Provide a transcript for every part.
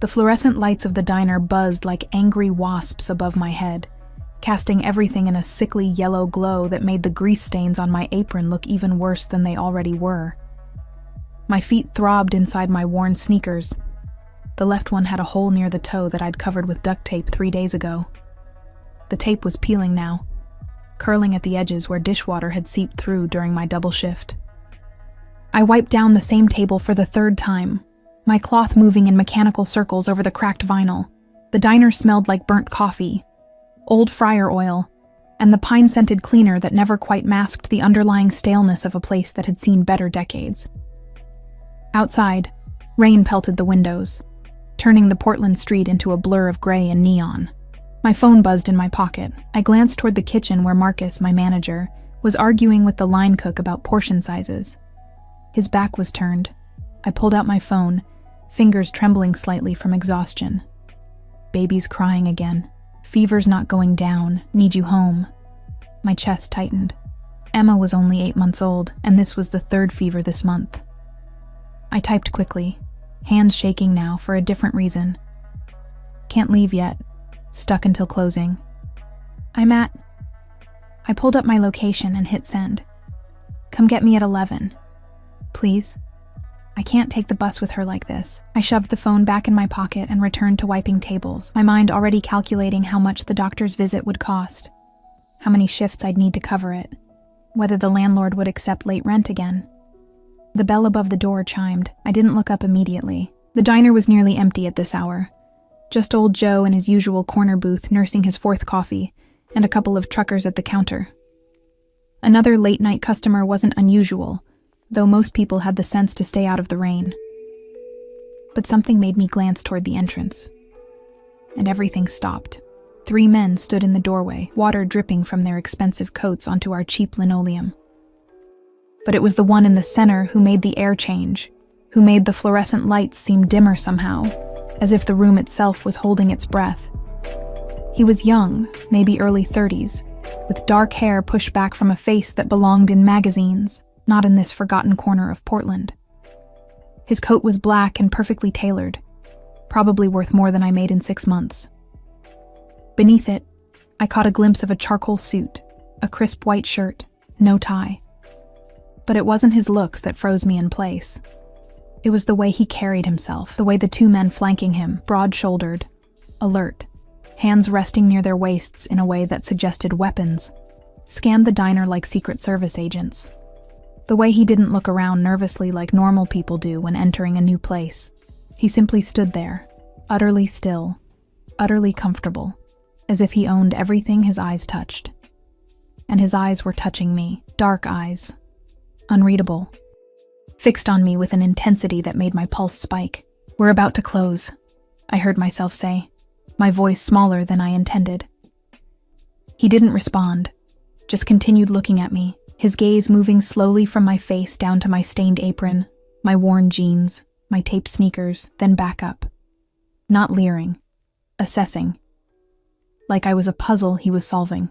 The fluorescent lights of the diner buzzed like angry wasps above my head, casting everything in a sickly yellow glow that made the grease stains on my apron look even worse than they already were. My feet throbbed inside my worn sneakers. The left one had a hole near the toe that I'd covered with duct tape 3 days ago. The tape was peeling now, curling at the edges where dishwater had seeped through during my double shift. I wiped down the same table for the 3rd time, my cloth moving in mechanical circles over the cracked vinyl. The diner smelled like burnt coffee, old fryer oil, and the pine-scented cleaner that never quite masked the underlying staleness of a place that had seen better decades. Outside, rain pelted the windows, turning the Portland street into a blur of gray and neon. My phone buzzed in my pocket. I glanced toward the kitchen where Marcus, my manager, was arguing with the line cook about portion sizes. His back was turned. I pulled out my phone, fingers trembling slightly from exhaustion. Baby's crying again. Fever's not going down. Need you home. My chest tightened. Emma was only 8 months old, and this was the 3rd fever this month. I typed quickly, hands shaking now for a different reason. Can't leave yet. Stuck until closing. I pulled up my location and hit send. Come get me at 11. Please? I can't take the bus with her like this. I shoved the phone back in my pocket and returned to wiping tables, my mind already calculating how much the doctor's visit would cost, how many shifts I'd need to cover it, whether the landlord would accept late rent again. The bell above the door chimed. I didn't look up immediately. The diner was nearly empty at this hour. Just old Joe in his usual corner booth nursing his 4th coffee, and a couple of truckers at the counter. Another late-night customer wasn't unusual, though most people had the sense to stay out of the rain. But something made me glance toward the entrance. And everything stopped. 3 men stood in the doorway, water dripping from their expensive coats onto our cheap linoleum. But it was the one in the center who made the air change, who made the fluorescent lights seem dimmer somehow, as if the room itself was holding its breath. He was young, maybe early 30s, with dark hair pushed back from a face that belonged in magazines, not in this forgotten corner of Portland. His coat was black and perfectly tailored, probably worth more than I made in 6 months. Beneath it, I caught a glimpse of a charcoal suit, a crisp white shirt, no tie. But it wasn't his looks that froze me in place. It was the way he carried himself, the way the 2 men flanking him, broad-shouldered, alert, hands resting near their waists in a way that suggested weapons, scanned the diner like Secret Service agents. The way he didn't look around nervously like normal people do when entering a new place. He simply stood there, utterly still, utterly comfortable, as if he owned everything his eyes touched. And his eyes were touching me, dark eyes, unreadable, fixed on me with an intensity that made my pulse spike. We're about to close, I heard myself say, my voice smaller than I intended. He didn't respond, just continued looking at me, his gaze moving slowly from my face down to my stained apron, my worn jeans, my taped sneakers, then back up. Not leering, assessing. Like I was a puzzle he was solving.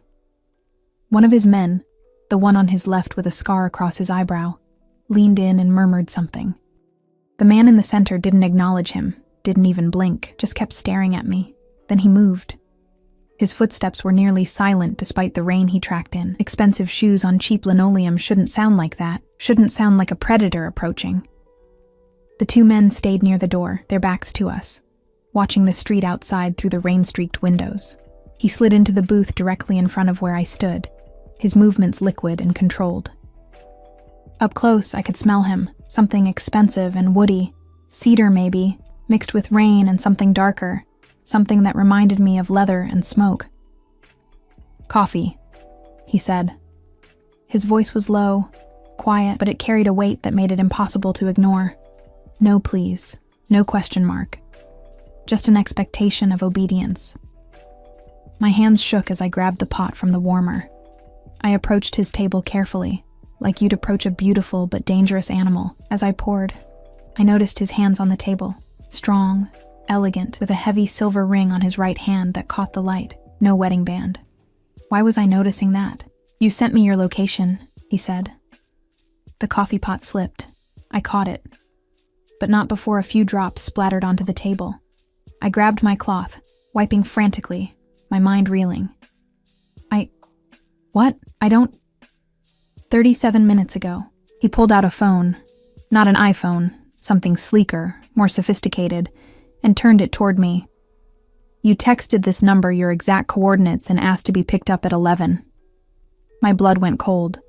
One of his men, the one on his left with a scar across his eyebrow, leaned in and murmured something. The man in the center didn't acknowledge him, didn't even blink, just kept staring at me. Then he moved. His footsteps were nearly silent despite the rain he tracked in. Expensive shoes on cheap linoleum shouldn't sound like that, shouldn't sound like a predator approaching. The 2 men stayed near the door, their backs to us, watching the street outside through the rain-streaked windows. He slid into the booth directly in front of where I stood, his movements liquid and controlled. Up close, I could smell him, something expensive and woody, cedar maybe, mixed with rain and something darker, something that reminded me of leather and smoke. Coffee, he said. His voice was low, quiet, but it carried a weight that made it impossible to ignore. No please, no question mark. Just an expectation of obedience. My hands shook as I grabbed the pot from the warmer. I approached his table carefully, like you'd approach a beautiful but dangerous animal. As I poured, I noticed his hands on the table, strong, elegant, with a heavy silver ring on his right hand that caught the light. No wedding band. Why was I noticing that? You sent me your location, he said. The coffee pot slipped. I caught it, but not before a few drops splattered onto the table. I grabbed my cloth, wiping frantically, my mind reeling. What? 37 minutes ago. He pulled out a phone, not an iPhone, something sleeker, more sophisticated, and turned it toward me. You texted this number your exact coordinates and asked to be picked up at 11. My blood went cold.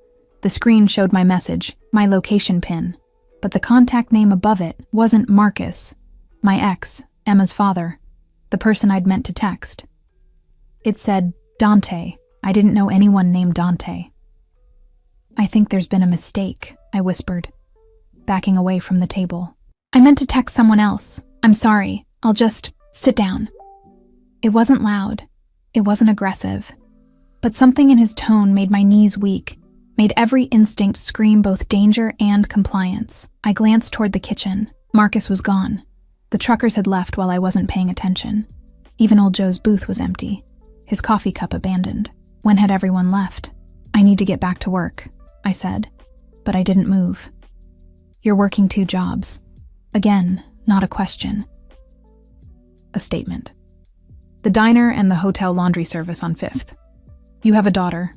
The screen showed my message, my location pin, but the contact name above it wasn't Marcus, my ex, Emma's father, the person I'd meant to text. It said Dante. I didn't know anyone named Dante. I think there's been a mistake, I whispered, backing away from the table. I meant to text someone else. I'm sorry. I'll just sit down. It wasn't loud. It wasn't aggressive. But something in his tone made my knees weak, made every instinct scream both danger and compliance. I glanced toward the kitchen. Marcus was gone. The truckers had left while I wasn't paying attention. Even old Joe's booth was empty, his coffee cup abandoned. When had everyone left? I need to get back to work, I said, but I didn't move. You're working 2 jobs. Again, not a question. A statement. The diner and the hotel laundry service on 5th. You have a daughter,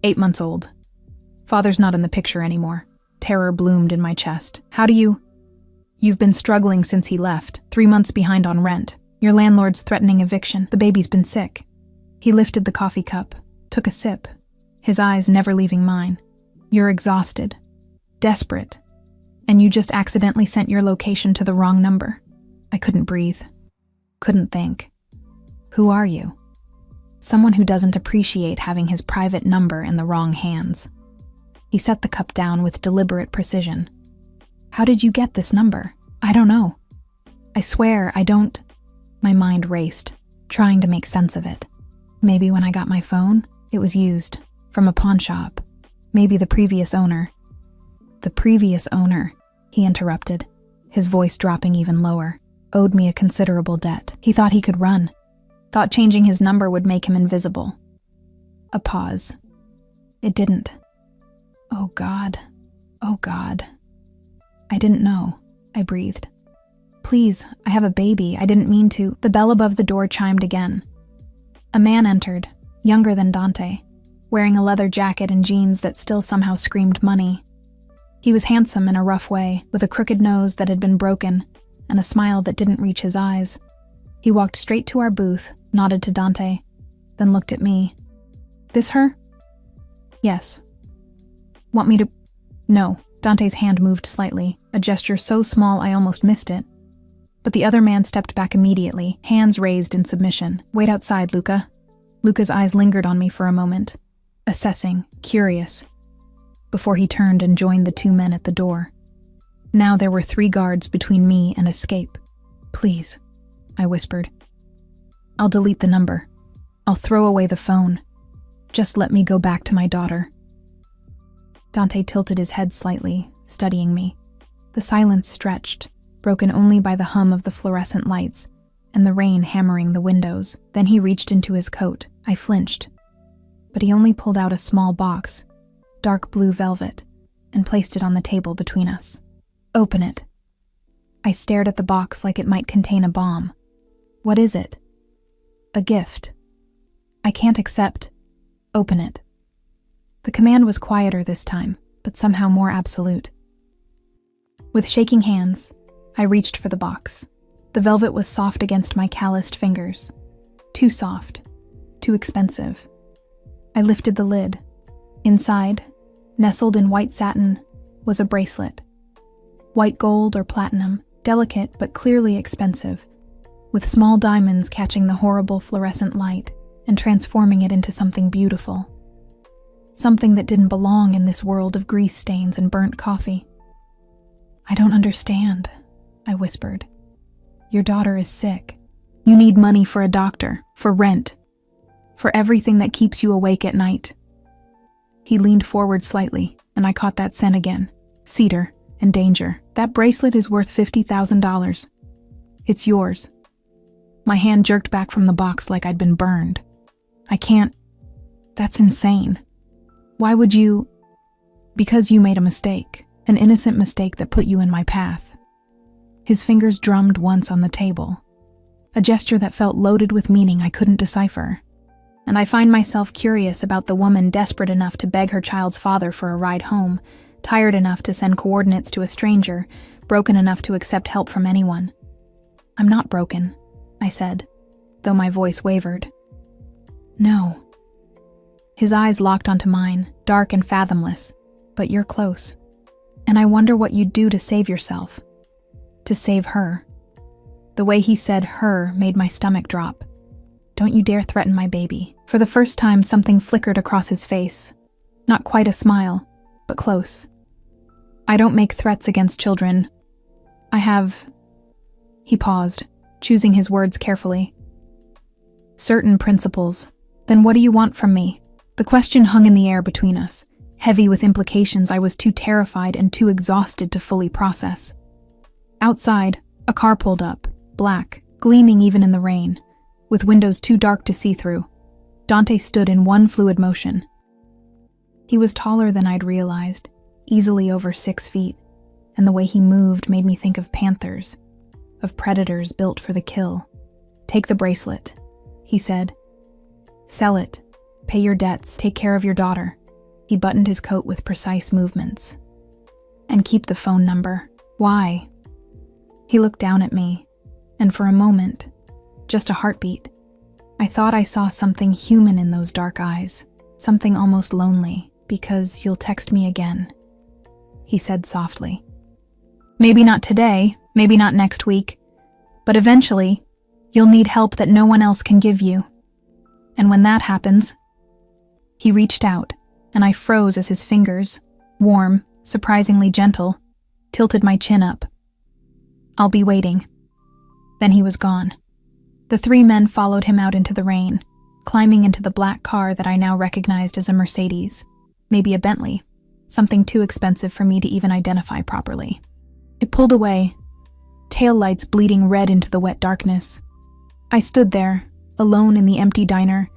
8 months old. Father's not in the picture anymore. Terror bloomed in my chest. How do you? You've been struggling since he left, 3 months behind on rent. Your landlord's threatening eviction. The baby's been sick. He lifted the coffee cup, took a sip, his eyes never leaving mine. You're exhausted, desperate, and you just accidentally sent your location to the wrong number. I couldn't breathe, couldn't think. Who are you? Someone who doesn't appreciate having his private number in the wrong hands. He set the cup down with deliberate precision. How did you get this number? I don't know. I swear I don't. My mind raced, trying to make sense of it. Maybe when I got my phone, it was used, from a pawn shop. Maybe the previous owner. The previous owner, he interrupted, his voice dropping even lower, owed me a considerable debt. He thought he could run, thought changing his number would make him invisible. A pause. It didn't. Oh God. Oh God. I didn't know, I breathed. Please, I have a baby, I didn't mean to. The bell above the door chimed again. A man entered, younger than Dante, wearing a leather jacket and jeans that still somehow screamed money. He was handsome in a rough way, with a crooked nose that had been broken, and a smile that didn't reach his eyes. He walked straight to our booth, nodded to Dante, then looked at me. This her? Yes. Want me to? No. Dante's hand moved slightly, a gesture so small I almost missed it. But the other man stepped back immediately, hands raised in submission. Wait outside, Luca. Luca's eyes lingered on me for a moment, assessing, curious, before he turned and joined the 2 men at the door. Now there were 3 guards between me and escape. Please, I whispered. I'll delete the number. I'll throw away the phone. Just let me go back to my daughter. Dante tilted his head slightly, studying me. The silence stretched, broken only by the hum of the fluorescent lights and the rain hammering the windows. Then he reached into his coat. I flinched, but he only pulled out a small box, dark blue velvet, and placed it on the table between us. Open it. I stared at the box like it might contain a bomb. What is it? A gift. I can't accept. Open it. The command was quieter this time, but somehow more absolute. With shaking hands, I reached for the box. The velvet was soft against my calloused fingers. Too soft. Too expensive. I lifted the lid. Inside, nestled in white satin, was a bracelet. White gold or platinum, delicate but clearly expensive, with small diamonds catching the horrible fluorescent light and transforming it into something beautiful. Something that didn't belong in this world of grease stains and burnt coffee. I don't understand, I whispered. Your daughter is sick. You need money for a doctor, for rent, for everything that keeps you awake at night. He leaned forward slightly, and I caught that scent again. Cedar and danger. That bracelet is worth $50,000. It's yours. My hand jerked back from the box like I'd been burned. I can't. That's insane. Why would you? Because you made a mistake, an innocent mistake that put you in my path. His fingers drummed once on the table. a gesture that felt loaded with meaning I couldn't decipher. And I find myself curious about the woman desperate enough to beg her child's father for a ride home, tired enough to send coordinates to a stranger, broken enough to accept help from anyone. "I'm not broken," I said, though my voice wavered. "No." His eyes locked onto mine, dark and fathomless, "But you're close. And I wonder what you'd do to save yourself. To save her." The way he said "her" made my stomach drop. "Don't you dare threaten my baby." For the first time, something flickered across his face. Not quite a smile, but close. "I don't make threats against children. I have..." He paused, choosing his words carefully. "Certain principles. Then what do you want from me?" The question hung in the air between us, heavy with implications I was too terrified and too exhausted to fully process. Outside, a car pulled up, black, gleaming even in the rain, with windows too dark to see through. Dante stood in one fluid motion. He was taller than I'd realized, easily over 6 feet, and the way he moved made me think of panthers, of predators built for the kill. "Take the bracelet," he said. "Sell it. Pay your debts. Take care of your daughter." He buttoned his coat with precise movements. "And keep the phone number." "Why?" He looked down at me, and for a moment, just a heartbeat, I thought I saw something human in those dark eyes, something almost lonely. "Because you'll text me again," he said softly. "Maybe not today, maybe not next week, but eventually, you'll need help that no one else can give you. And when that happens..." He reached out, and I froze as his fingers, warm, surprisingly gentle, tilted my chin up. "I'll be waiting." Then he was gone. The 3 men followed him out into the rain, climbing into the black car that I now recognized as a Mercedes, maybe a Bentley, something too expensive for me to even identify properly. It pulled away, taillights bleeding red into the wet darkness. I stood there, alone in the empty diner,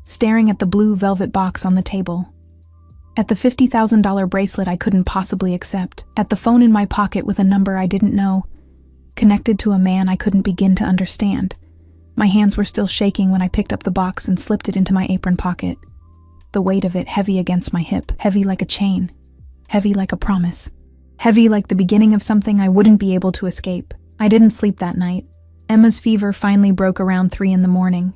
staring at the blue velvet box on the table. At the $50,000 bracelet I couldn't possibly accept, at the phone in my pocket with a number I didn't know, connected to a man I couldn't begin to understand. My hands were still shaking when I picked up the box and slipped it into my apron pocket. The weight of it heavy against my hip, heavy like a chain, heavy like a promise, heavy like the beginning of something I wouldn't be able to escape. I didn't sleep that night. Emma's fever finally broke around 3 in the morning,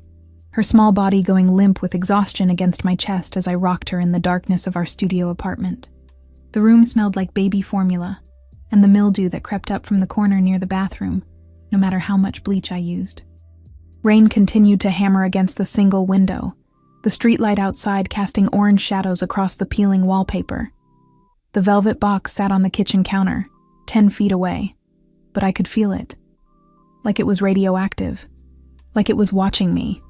her small body going limp with exhaustion against my chest as I rocked her in the darkness of our studio apartment. The room smelled like baby formula, and the mildew that crept up from the corner near the bathroom, no matter how much bleach I used. Rain continued to hammer against the single window, the streetlight outside casting orange shadows across the peeling wallpaper. The velvet box sat on the kitchen counter, 10 feet away, but I could feel it. Like it was radioactive. Like it was watching me.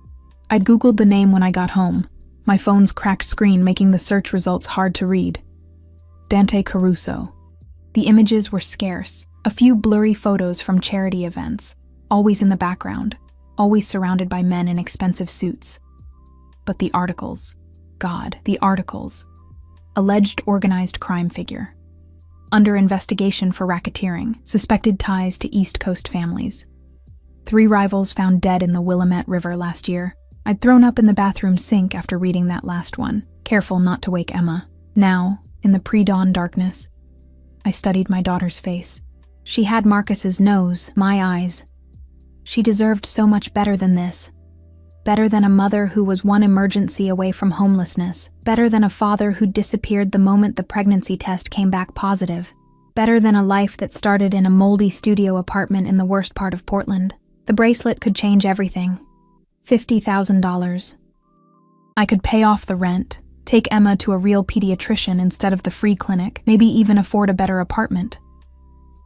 I'd Googled the name when I got home, my phone's cracked screen making the search results hard to read. Dante Caruso. The images were scarce, a few blurry photos from charity events, always in the background, always surrounded by men in expensive suits. But the articles. God, the articles. Alleged organized crime figure. Under investigation for racketeering, suspected ties to East Coast families. 3 rivals found dead in the Willamette River last year. I'd thrown up in the bathroom sink after reading that last one, careful not to wake Emma. Now, in the pre-dawn darkness, I studied my daughter's face. She had Marcus's nose, my eyes. She deserved so much better than this. Better than a mother who was one emergency away from homelessness. Better than a father who disappeared the moment the pregnancy test came back positive. Better than a life that started in a moldy studio apartment in the worst part of Portland. The bracelet could change everything. $50,000. I could pay off the rent, take Emma to a real pediatrician instead of the free clinic, maybe even afford a better apartment.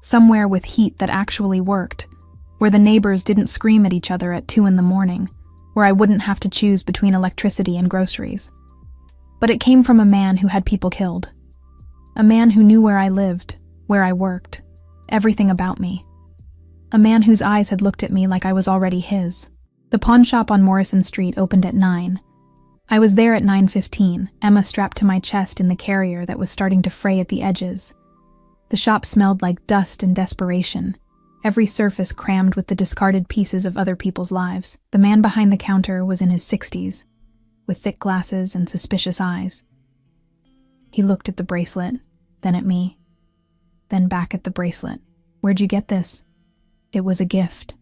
Somewhere with heat that actually worked, where the neighbors didn't scream at each other at 2 in the morning, where I wouldn't have to choose between electricity and groceries. But it came from a man who had people killed. A man who knew where I lived, where I worked, everything about me. A man whose eyes had looked at me like I was already his. The pawn shop on Morrison Street opened at 9. I was there at 9:15, Emma strapped to my chest in the carrier that was starting to fray at the edges. The shop smelled like dust and desperation, every surface crammed with the discarded pieces of other people's lives. The man behind the counter was in his 60s, with thick glasses and suspicious eyes. He looked at the bracelet, then at me, then back at the bracelet. "Where'd you get this?" "It was a gift."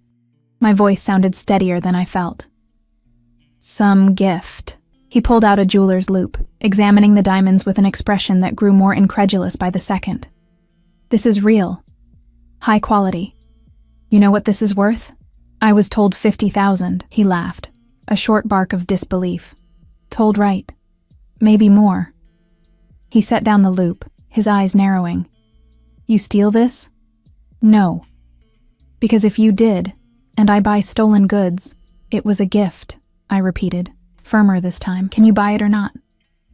My voice sounded steadier than I felt. "Some gift." He pulled out a jeweler's loop, examining the diamonds with an expression that grew more incredulous by the second. "This is real. High quality. You know what this is worth?" "I was told 50,000, he laughed, a short bark of disbelief. "Told right. Maybe more." He set down the loop, his eyes narrowing. "You steal this?" "No. Because if you did, and I buy stolen goods, it was a gift," I repeated, firmer this time. "Can you buy it or not?"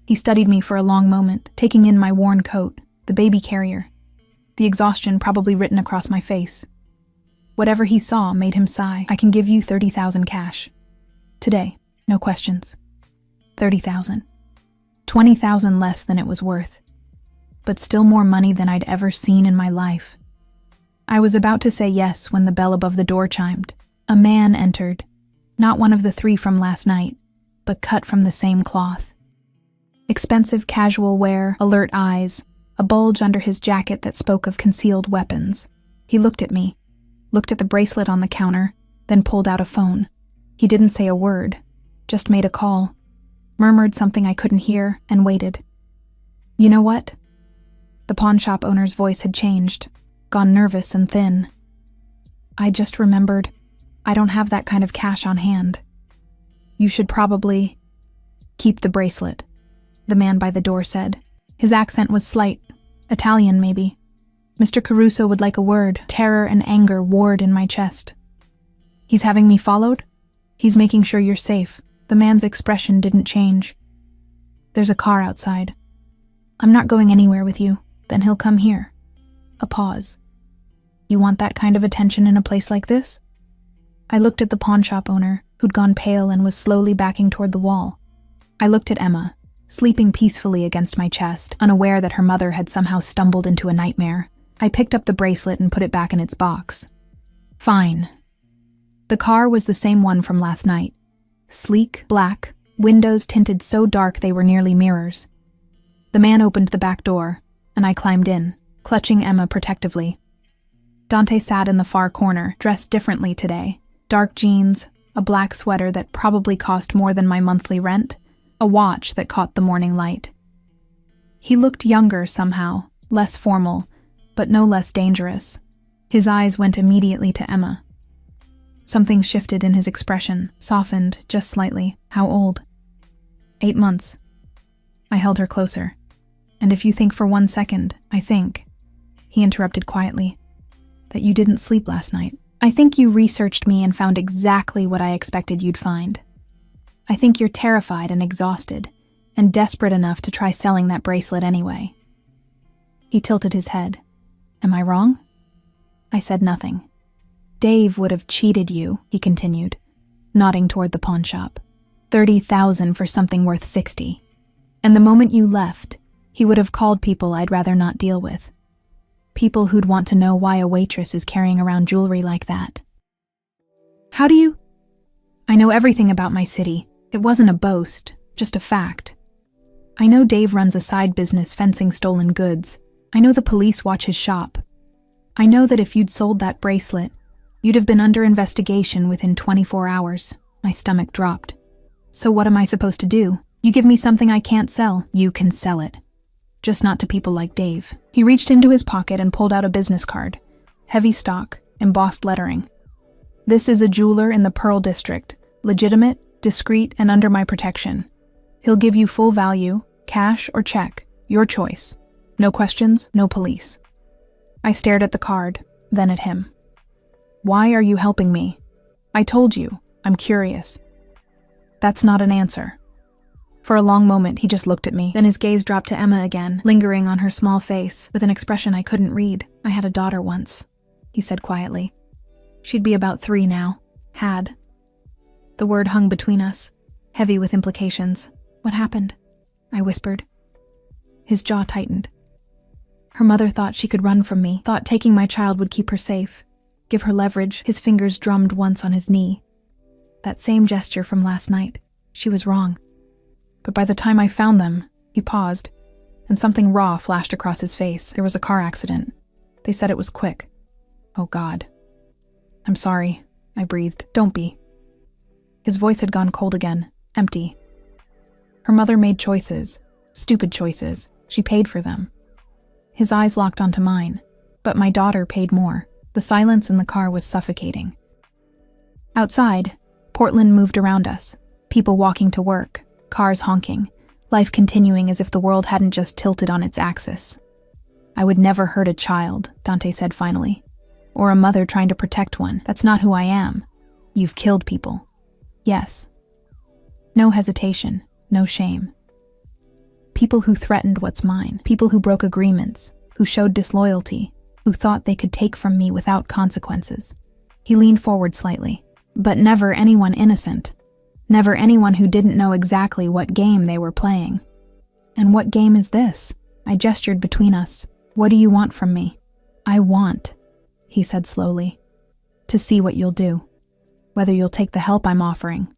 He studied me for a long moment, taking in my worn coat, the baby carrier, the exhaustion probably written across my face. Whatever he saw made him sigh. "I can give you 30,000 cash. Today, no questions." 30,000. 20,000 less than it was worth, but still more money than I'd ever seen in my life. I was about to say yes when the bell above the door chimed. A man entered, not one of the three from last night, but cut from the same cloth. Expensive casual wear, alert eyes, a bulge under his jacket that spoke of concealed weapons. He looked at me, looked at the bracelet on the counter, then pulled out a phone. He didn't say a word, just made a call, murmured something I couldn't hear, and waited. "You know what?" The pawn shop owner's voice had changed, gone nervous and thin. "I just remembered, I don't have that kind of cash on hand. You should probably keep the bracelet," the man by the door said. His accent was slight, Italian maybe. "Mr. Caruso would like a word." Terror and anger warred in my chest. "He's having me followed?" "He's making sure you're safe." The man's expression didn't change. "There's a car outside." "I'm not going anywhere with you." "Then he'll come here." A pause. "You want that kind of attention in a place like this?" I looked at the pawn shop owner, who'd gone pale and was slowly backing toward the wall. I looked at Emma, sleeping peacefully against my chest, unaware that her mother had somehow stumbled into a nightmare. I picked up the bracelet and put it back in its box. Fine. The car was the same one from last night. Sleek, black, windows tinted so dark they were nearly mirrors. The man opened the back door, and I climbed in, clutching Emma protectively. Dante sat in the far corner, dressed differently today. Dark jeans, a black sweater that probably cost more than my monthly rent, a watch that caught the morning light. He looked younger somehow, less formal, but no less dangerous. His eyes went immediately to Emma. Something shifted in his expression, softened just slightly. "How old?" 8 months. I held her closer. "And if you think for 1 second, I think," he interrupted quietly, "that you didn't sleep last night. I think you researched me and found exactly what I expected you'd find. I think you're terrified and exhausted, and desperate enough to try selling that bracelet anyway." He tilted his head. "Am I wrong?" I said nothing. "Dave would have cheated you," he continued, nodding toward the pawn shop. 30,000 for something worth 60. And the moment you left, he would have called people I'd rather not deal with. People who'd want to know why a waitress is carrying around jewelry like that. "How do you—" "I know everything about my city. It wasn't a boast, just a fact. I know Dave runs a side business fencing stolen goods. I know the police watch his shop. I know that if you'd sold that bracelet, you'd have been under investigation within 24 hours. My stomach dropped. So what am I supposed to do? You give me something I can't sell, you can sell it. Just not to people like Dave." He reached into his pocket and pulled out a business card. Heavy stock, embossed lettering. "This is a jeweler in the Pearl District, legitimate, discreet, and under my protection. He'll give you full value, cash or check, your choice. No questions, no police." I stared at the card, then at him. "Why are you helping me?" "I told you, I'm curious." "That's not an answer." For a long moment, he just looked at me. Then his gaze dropped to Emma again, lingering on her small face, with an expression I couldn't read. "I had a daughter once," he said quietly. "She'd be about 3 now. Had." The word hung between us, heavy with implications. "What happened?" I whispered. His jaw tightened. "Her mother thought she could run from me, thought taking my child would keep her safe. give her leverage. His fingers drummed once on his knee. That same gesture from last night. She was wrong. But by the time I found them, he paused, and something raw flashed across his face. There was a car accident. They said it was quick. Oh God. I'm sorry, I breathed. Don't be. His voice had gone cold again, empty. Her mother made choices, stupid choices. She paid for them. His eyes locked onto mine, but my daughter paid more. The silence in the car was suffocating. Outside, Portland moved around us, people walking to work, cars honking, life continuing as if the world hadn't just tilted on its axis. I would never hurt a child, Dante said finally. Or a mother trying to protect one. That's not who I am. You've killed people. Yes. No hesitation, no shame. People who threatened what's mine, people who broke agreements, who showed disloyalty, who thought they could take from me without consequences. He leaned forward slightly. But never anyone innocent. Never anyone who didn't know exactly what game they were playing. And what game is this? I gestured between us. What do you want from me? I want, he said slowly, to see what you'll do. Whether you'll take the help I'm offering.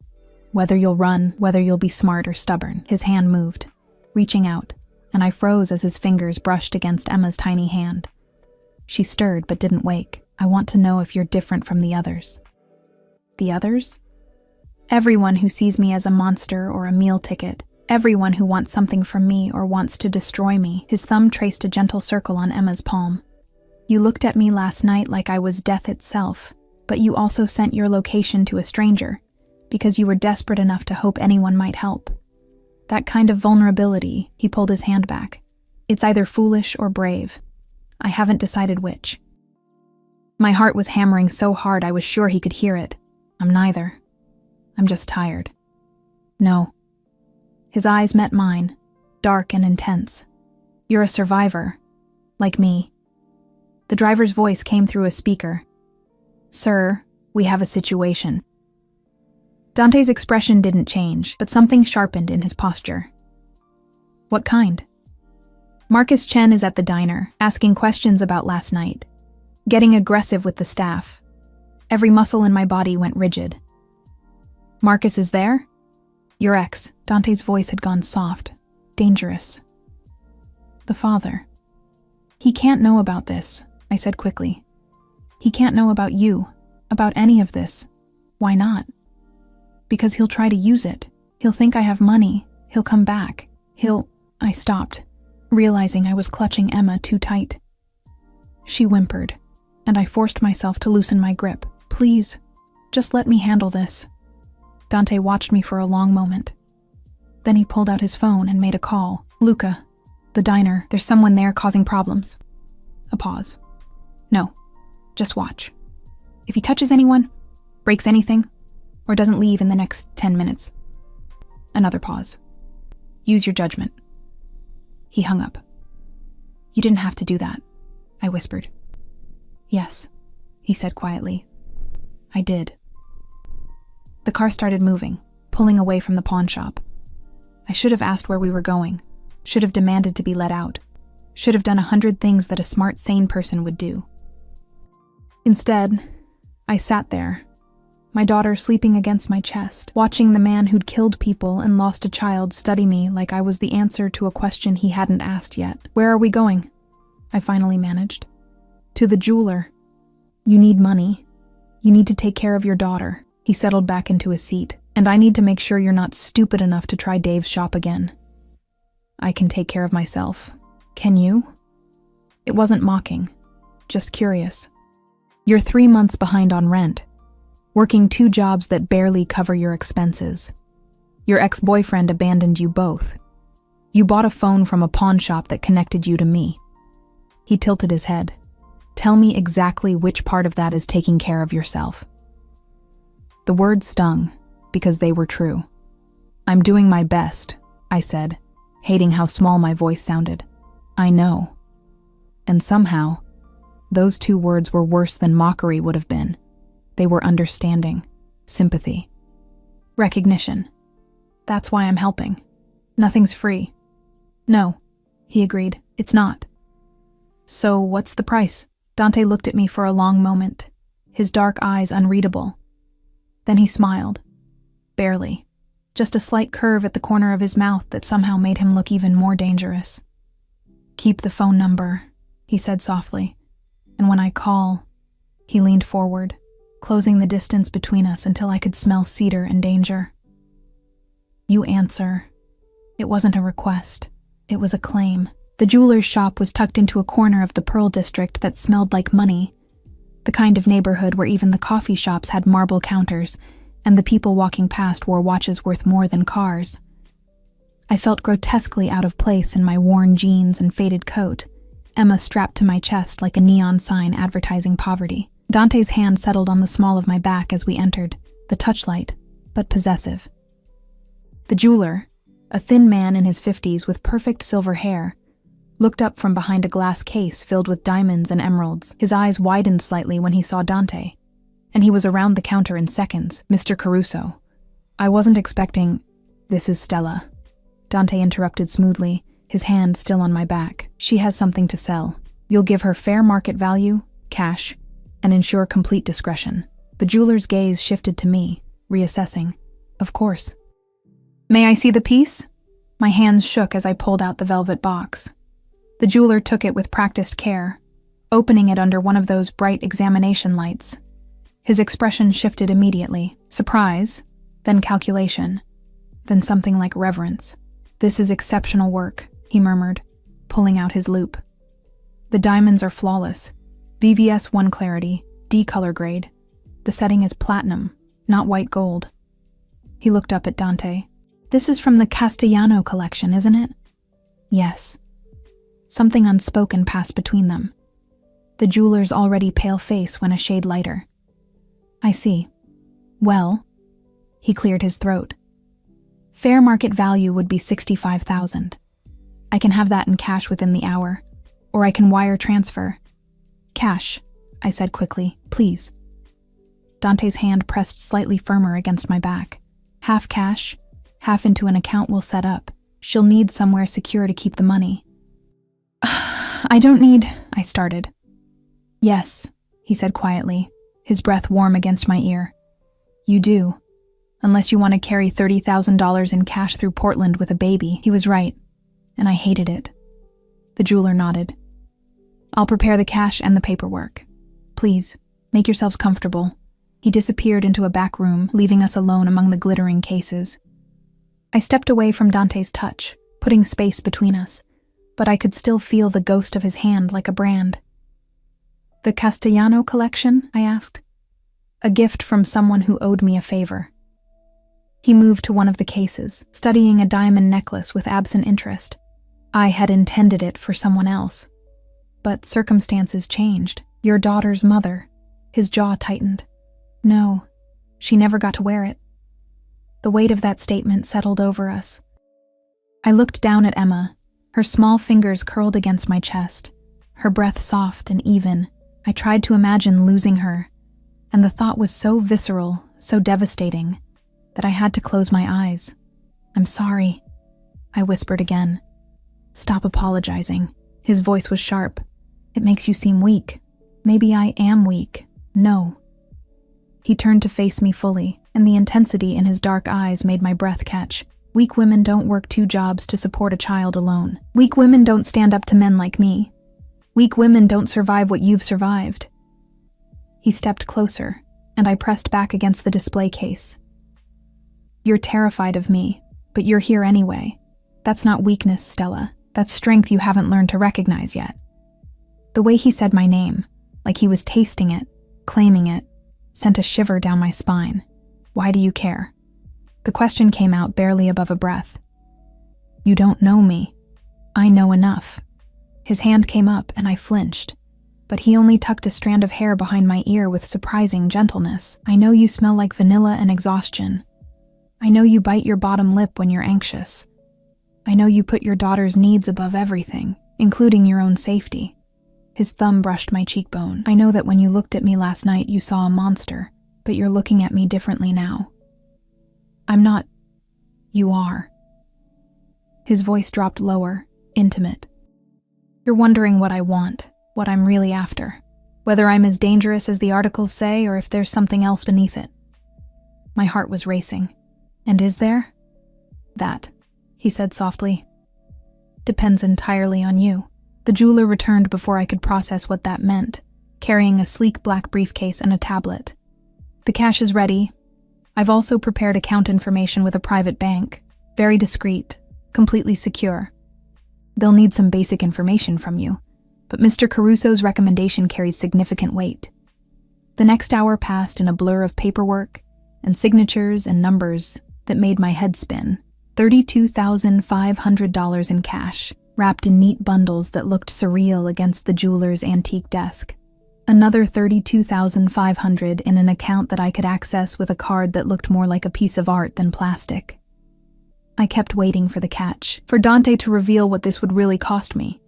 Whether you'll run, whether you'll be smart or stubborn. His hand moved, reaching out, and I froze as his fingers brushed against Emma's tiny hand. She stirred but didn't wake. I want to know if you're different from the others. The others? Everyone who sees me as a monster or a meal ticket. Everyone who wants something from me or wants to destroy me. His thumb traced a gentle circle on Emma's palm. You looked at me last night like I was death itself, but you also sent your location to a stranger, because you were desperate enough to hope anyone might help. That kind of vulnerability, he pulled his hand back. It's either foolish or brave. I haven't decided which. My heart was hammering so hard I was sure he could hear it. I'm neither. I'm just tired. No. His eyes met mine, dark and intense. You're a survivor, like me. The driver's voice came through a speaker. Sir, we have a situation. Dante's expression didn't change, but something sharpened in his posture. What kind? Marcus Chen is at the diner, asking questions about last night, getting aggressive with the staff. Every muscle in my body went rigid. Marcus is there? Your ex. Dante's voice had gone soft, dangerous. The father. He can't know about this, I said quickly. He can't know about you, about any of this. Why not? Because he'll try to use it. He'll think I have money. He'll come back. I stopped, realizing I was clutching Emma too tight. She whimpered, and I forced myself to loosen my grip. Please, just let me handle this. Dante watched me for a long moment. Then he pulled out his phone and made a call. Luca, the diner, there's someone there causing problems. A pause. No, just watch. If he touches anyone, breaks anything, or doesn't leave in the next 10 minutes. Another pause. Use your judgment. He hung up. You didn't have to do that, I whispered. Yes, he said quietly. I did. The car started moving, pulling away from the pawn shop. I should have asked where we were going, should have demanded to be let out, should have done 100 things that a smart, sane person would do. Instead, I sat there, my daughter sleeping against my chest, watching the man who'd killed people and lost a child study me like I was the answer to a question he hadn't asked yet. Where are we going? I finally managed. To the jeweler. You need money. You need to take care of your daughter. He settled back into his seat. And I need to make sure you're not stupid enough to try Dave's shop again. I can take care of myself. Can you? It wasn't mocking, just curious. You're 3 months behind on rent, working 2 jobs that barely cover your expenses. Your ex-boyfriend abandoned you both. You bought a phone from a pawn shop that connected you to me. He tilted his head. Tell me exactly which part of that is taking care of yourself. The words stung, because they were true. I'm doing my best, I said, hating how small my voice sounded. I know. And somehow, those 2 words were worse than mockery would have been. They were understanding, sympathy, recognition. That's why I'm helping. Nothing's free. No, he agreed, it's not. So what's the price? Dante looked at me for a long moment, his dark eyes unreadable. Then he smiled. Barely. Just a slight curve at the corner of his mouth that somehow made him look even more dangerous. "Keep the phone number," he said softly. "And when I call..." He leaned forward, closing the distance between us until I could smell cedar and danger. "You answer." It wasn't a request. It was a claim. The jeweler's shop was tucked into a corner of the Pearl District that smelled like money, the kind of neighborhood where even the coffee shops had marble counters and the people walking past wore watches worth more than cars. I felt grotesquely out of place in my worn jeans and faded coat, Emma strapped to my chest like a neon sign advertising poverty. Dante's hand settled on the small of my back as we entered, the touch light, but possessive. The jeweler, a thin man in his 50s with perfect silver hair, looked up from behind a glass case filled with diamonds and emeralds. His eyes widened slightly when he saw Dante, and he was around the counter in seconds. "Mr. Caruso, I wasn't expecting..." "This is Stella," Dante interrupted smoothly, his hand still on my back. "She has something to sell. You'll give her fair market value, cash, and ensure complete discretion." The jeweler's gaze shifted to me, reassessing. "Of course." "May I see the piece?" My hands shook as I pulled out the velvet box. The jeweler took it with practiced care, opening it under one of those bright examination lights. His expression shifted immediately, surprise, then calculation, then something like reverence. "This is exceptional work," he murmured, pulling out his loupe. "The diamonds are flawless, VVS 1 clarity, D color grade. The setting is platinum, not white gold." He looked up at Dante. "This is from the Castellano collection, isn't it?" "Yes." Something unspoken passed between them. The jeweler's already pale face went a shade lighter. "I see. Well," he cleared his throat. "Fair market value would be $65,000. I can have that in cash within the hour, or I can wire transfer." "Cash," I said quickly, "please." Dante's hand pressed slightly firmer against my back. "Half cash, half into an account we'll set up. She'll need somewhere secure to keep the money." "I don't need..." I started. "Yes," he said quietly, his breath warm against my ear. "You do. Unless you want to carry $30,000 in cash through Portland with a baby." He was right, and I hated it. The jeweler nodded. "I'll prepare the cash and the paperwork. Please, make yourselves comfortable." He disappeared into a back room, leaving us alone among the glittering cases. I stepped away from Dante's touch, putting space between us, but I could still feel the ghost of his hand like a brand. "The Castellano collection?" I asked. "A gift from someone who owed me a favor." He moved to one of the cases, studying a diamond necklace with absent interest. I had intended it for someone else. But circumstances changed. "Your daughter's mother." His jaw tightened. "No, she never got to wear it." The weight of that statement settled over us. I looked down at Emma, her small fingers curled against my chest, her breath soft and even. I tried to imagine losing her, and the thought was so visceral, so devastating, that I had to close my eyes. "I'm sorry," I whispered again. "Stop apologizing." His voice was sharp. "It makes you seem weak." "Maybe I am weak." "No." He turned to face me fully, and the intensity in his dark eyes made my breath catch. "Weak women don't work 2 jobs to support a child alone. Weak women don't stand up to men like me. Weak women don't survive what you've survived." He stepped closer, and I pressed back against the display case. "You're terrified of me, but you're here anyway. That's not weakness, Stella. That's strength you haven't learned to recognize yet." The way he said my name, like he was tasting it, claiming it, sent a shiver down my spine. "Why do you care?" The question came out barely above a breath. "You don't know me. I know enough." His hand came up and I flinched, but he only tucked a strand of hair behind my ear with surprising gentleness. "I know you smell like vanilla and exhaustion. I know you bite your bottom lip when you're anxious. I know you put your daughter's needs above everything, including your own safety." His thumb brushed my cheekbone. "I know that when you looked at me last night you saw a monster, but you're looking at me differently now." "I'm not..." "You are." His voice dropped lower, intimate. "You're wondering what I want, what I'm really after. Whether I'm as dangerous as the articles say or if there's something else beneath it. My heart was racing. And is there? That, he said softly, depends entirely on you. The jeweler returned before I could process what that meant, carrying a sleek black briefcase and a tablet. The cash is ready. I've also prepared account information with a private bank. Very discreet, completely secure. They'll need some basic information from you, but Mr. Caruso's recommendation carries significant weight. The next hour passed in a blur of paperwork and signatures and numbers that made my head spin. $32,500 in cash, wrapped in neat bundles that looked surreal against the jeweler's antique desk. Another $32,500 in an account that I could access with a card that looked more like a piece of art than plastic. I kept waiting for the catch, for Dante to reveal what this would really cost me.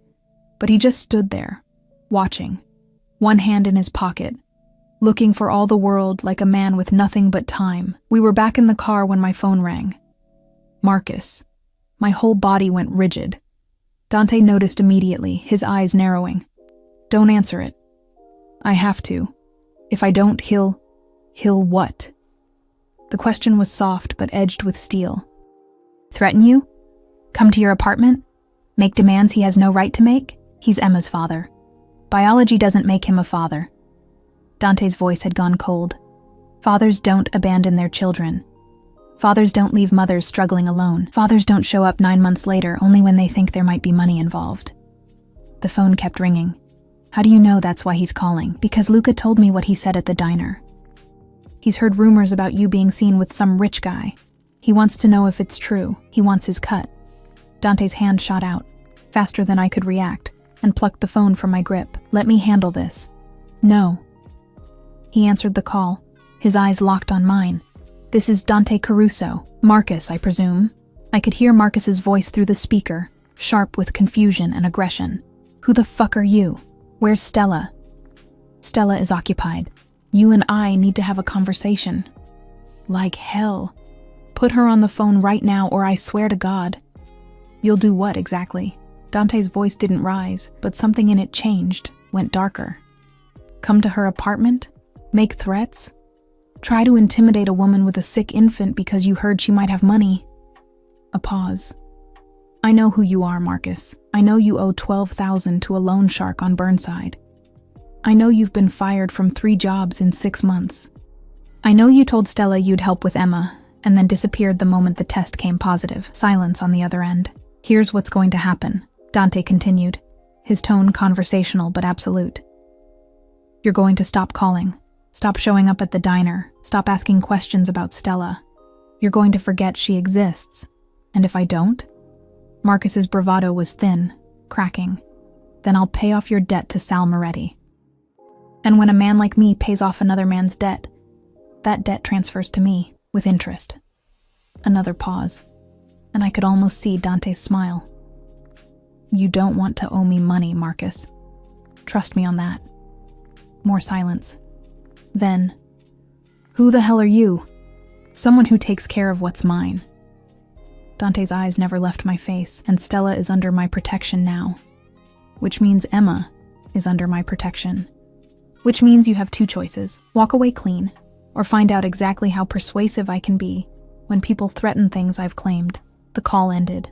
But he just stood there, watching, one hand in his pocket, looking for all the world like a man with nothing but time. We were back in the car when my phone rang. Marcus. My whole body went rigid. Dante noticed immediately, his eyes narrowing. Don't answer it. I have to. If I don't, he'll what? The question was soft but edged with steel. Threaten you? Come to your apartment? Make demands he has no right to make? He's Emma's father. Biology doesn't make him a father. Dante's voice had gone cold. Fathers don't abandon their children. Fathers don't leave mothers struggling alone. Fathers don't show up 9 months later only when they think there might be money involved. The phone kept ringing. How do you know that's why he's calling? Because Luca told me what he said at the diner. He's heard rumors about you being seen with some rich guy. He wants to know if it's true. He wants his cut. Dante's hand shot out, faster than I could react, and plucked the phone from my grip. Let me handle this. No. He answered the call, his eyes locked on mine. This is Dante Caruso. Marcus, I presume. I could hear Marcus's voice through the speaker, sharp with confusion and aggression. Who the fuck are you? Where's Stella? Stella is occupied. You and I need to have a conversation. Like hell. Put her on the phone right now or I swear to God. You'll do what exactly? Dante's voice didn't rise, but something in it changed, went darker. Come to her apartment? Make threats? Try to intimidate a woman with a sick infant because you heard she might have money. A pause. I know who you are, Marcus. I know you owe $12,000 to a loan shark on Burnside. I know you've been fired from 3 jobs in 6 months. I know you told Stella you'd help with Emma, and then disappeared the moment the test came positive. Silence on the other end. Here's what's going to happen, Dante continued, his tone conversational but absolute. You're going to stop calling. Stop showing up at the diner. Stop asking questions about Stella. You're going to forget she exists. And if I don't? Marcus's bravado was thin, cracking. Then I'll pay off your debt to Sal Moretti. And when a man like me pays off another man's debt, that debt transfers to me, with interest. Another pause, and I could almost see Dante's smile. You don't want to owe me money, Marcus. Trust me on that. More silence. Then, who the hell are you? Someone who takes care of what's mine. Dante's eyes never left my face, and Stella is under my protection now. Which means Emma is under my protection. Which means you have 2 choices. Walk away clean, or find out exactly how persuasive I can be when people threaten things I've claimed. The call ended.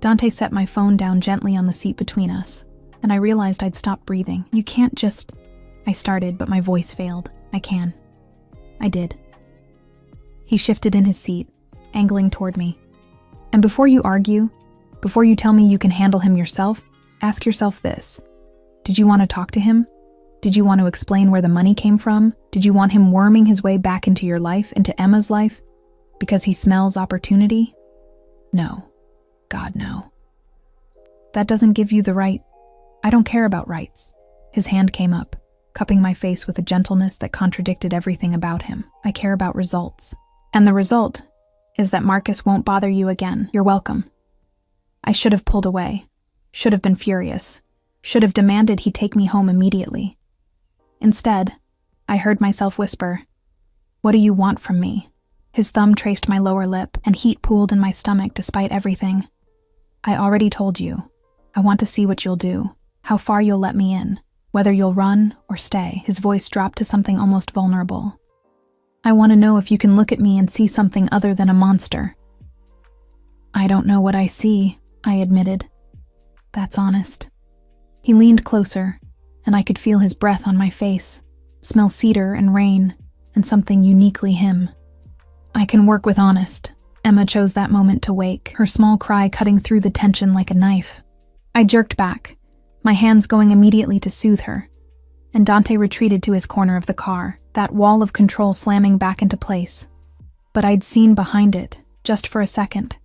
Dante set my phone down gently on the seat between us, and I realized I'd stopped breathing. You can't just... I started, but my voice failed. I can. I did. He shifted in his seat, angling toward me. And before you argue, before you tell me you can handle him yourself, ask yourself this. Did you want to talk to him? Did you want to explain where the money came from? Did you want him worming his way back into your life, into Emma's life? Because he smells opportunity? No. God, no. That doesn't give you the right. I don't care about rights. His hand came up, cupping my face with a gentleness that contradicted everything about him. I care about results. And the result is that Marcus won't bother you again. You're welcome. I should have pulled away. Should have been furious. Should have demanded he take me home immediately. Instead, I heard myself whisper, "What do you want from me?" His thumb traced my lower lip, and heat pooled in my stomach despite everything. I already told you. I want to see what you'll do, how far you'll let me in. Whether you'll run or stay. His voice dropped to something almost vulnerable. I want to know if you can look at me and see something other than a monster. I don't know what I see, I admitted. That's honest. He leaned closer, and I could feel his breath on my face, smell cedar and rain, and something uniquely him. I can work with honest. Emma chose that moment to wake, her small cry cutting through the tension like a knife. I jerked back, my hands going immediately to soothe her, and Dante retreated to his corner of the car, that wall of control slamming back into place. But I'd seen behind it, just for a second,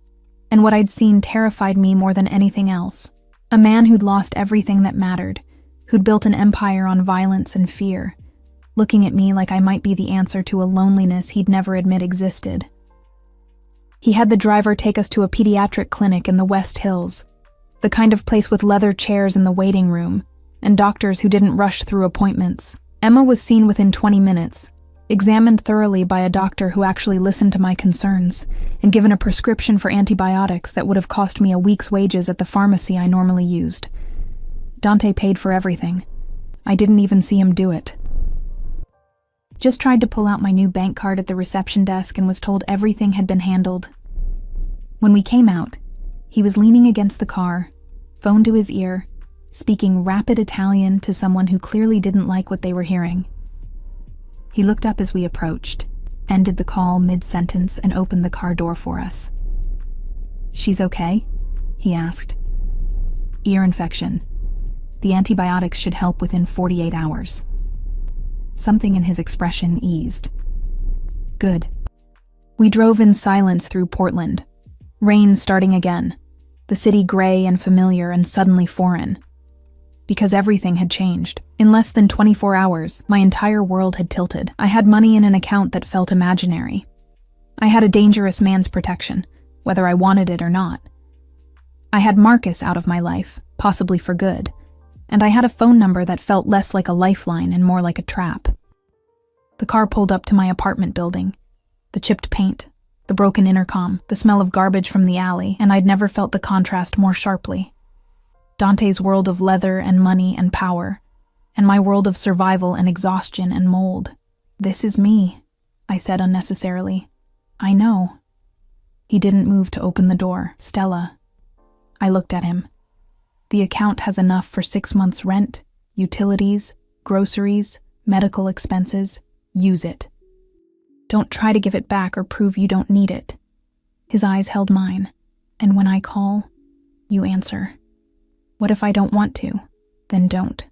and what I'd seen terrified me more than anything else. A man who'd lost everything that mattered, who'd built an empire on violence and fear, looking at me like I might be the answer to a loneliness he'd never admit existed. He had the driver take us to a pediatric clinic in the West Hills, the kind of place with leather chairs in the waiting room, and doctors who didn't rush through appointments. Emma was seen within 20 minutes, examined thoroughly by a doctor who actually listened to my concerns, and given a prescription for antibiotics that would have cost me a week's wages at the pharmacy I normally used. Dante paid for everything. I didn't even see him do it. Just tried to pull out my new bank card at the reception desk and was told everything had been handled. When we came out, he was leaning against the car, phone to his ear, speaking rapid Italian to someone who clearly didn't like what they were hearing. He looked up as we approached, ended the call mid-sentence, and opened the car door for us. "She's okay?" he asked. "Ear infection. The antibiotics should help within 48 hours. Something in his expression eased. "Good." We drove in silence through Portland, rain starting again, the city gray and familiar and suddenly foreign. Because everything had changed. In less than 24 hours, my entire world had tilted. I had money in an account that felt imaginary. I had a dangerous man's protection, whether I wanted it or not. I had Marcus out of my life, possibly for good, and I had a phone number that felt less like a lifeline and more like a trap. The car pulled up to my apartment building. The chipped paint, the broken intercom, the smell of garbage from the alley, and I'd never felt the contrast more sharply. Dante's world of leather and money and power, and my world of survival and exhaustion and mold. "This is me," I said unnecessarily. "I know." He didn't move to open the door. "Stella." I looked at him. "The account has enough for 6 months' rent, utilities, groceries, medical expenses. Use it. Don't try to give it back or prove you don't need it." His eyes held mine. "And when I call, you answer. What if I don't want to? Then don't."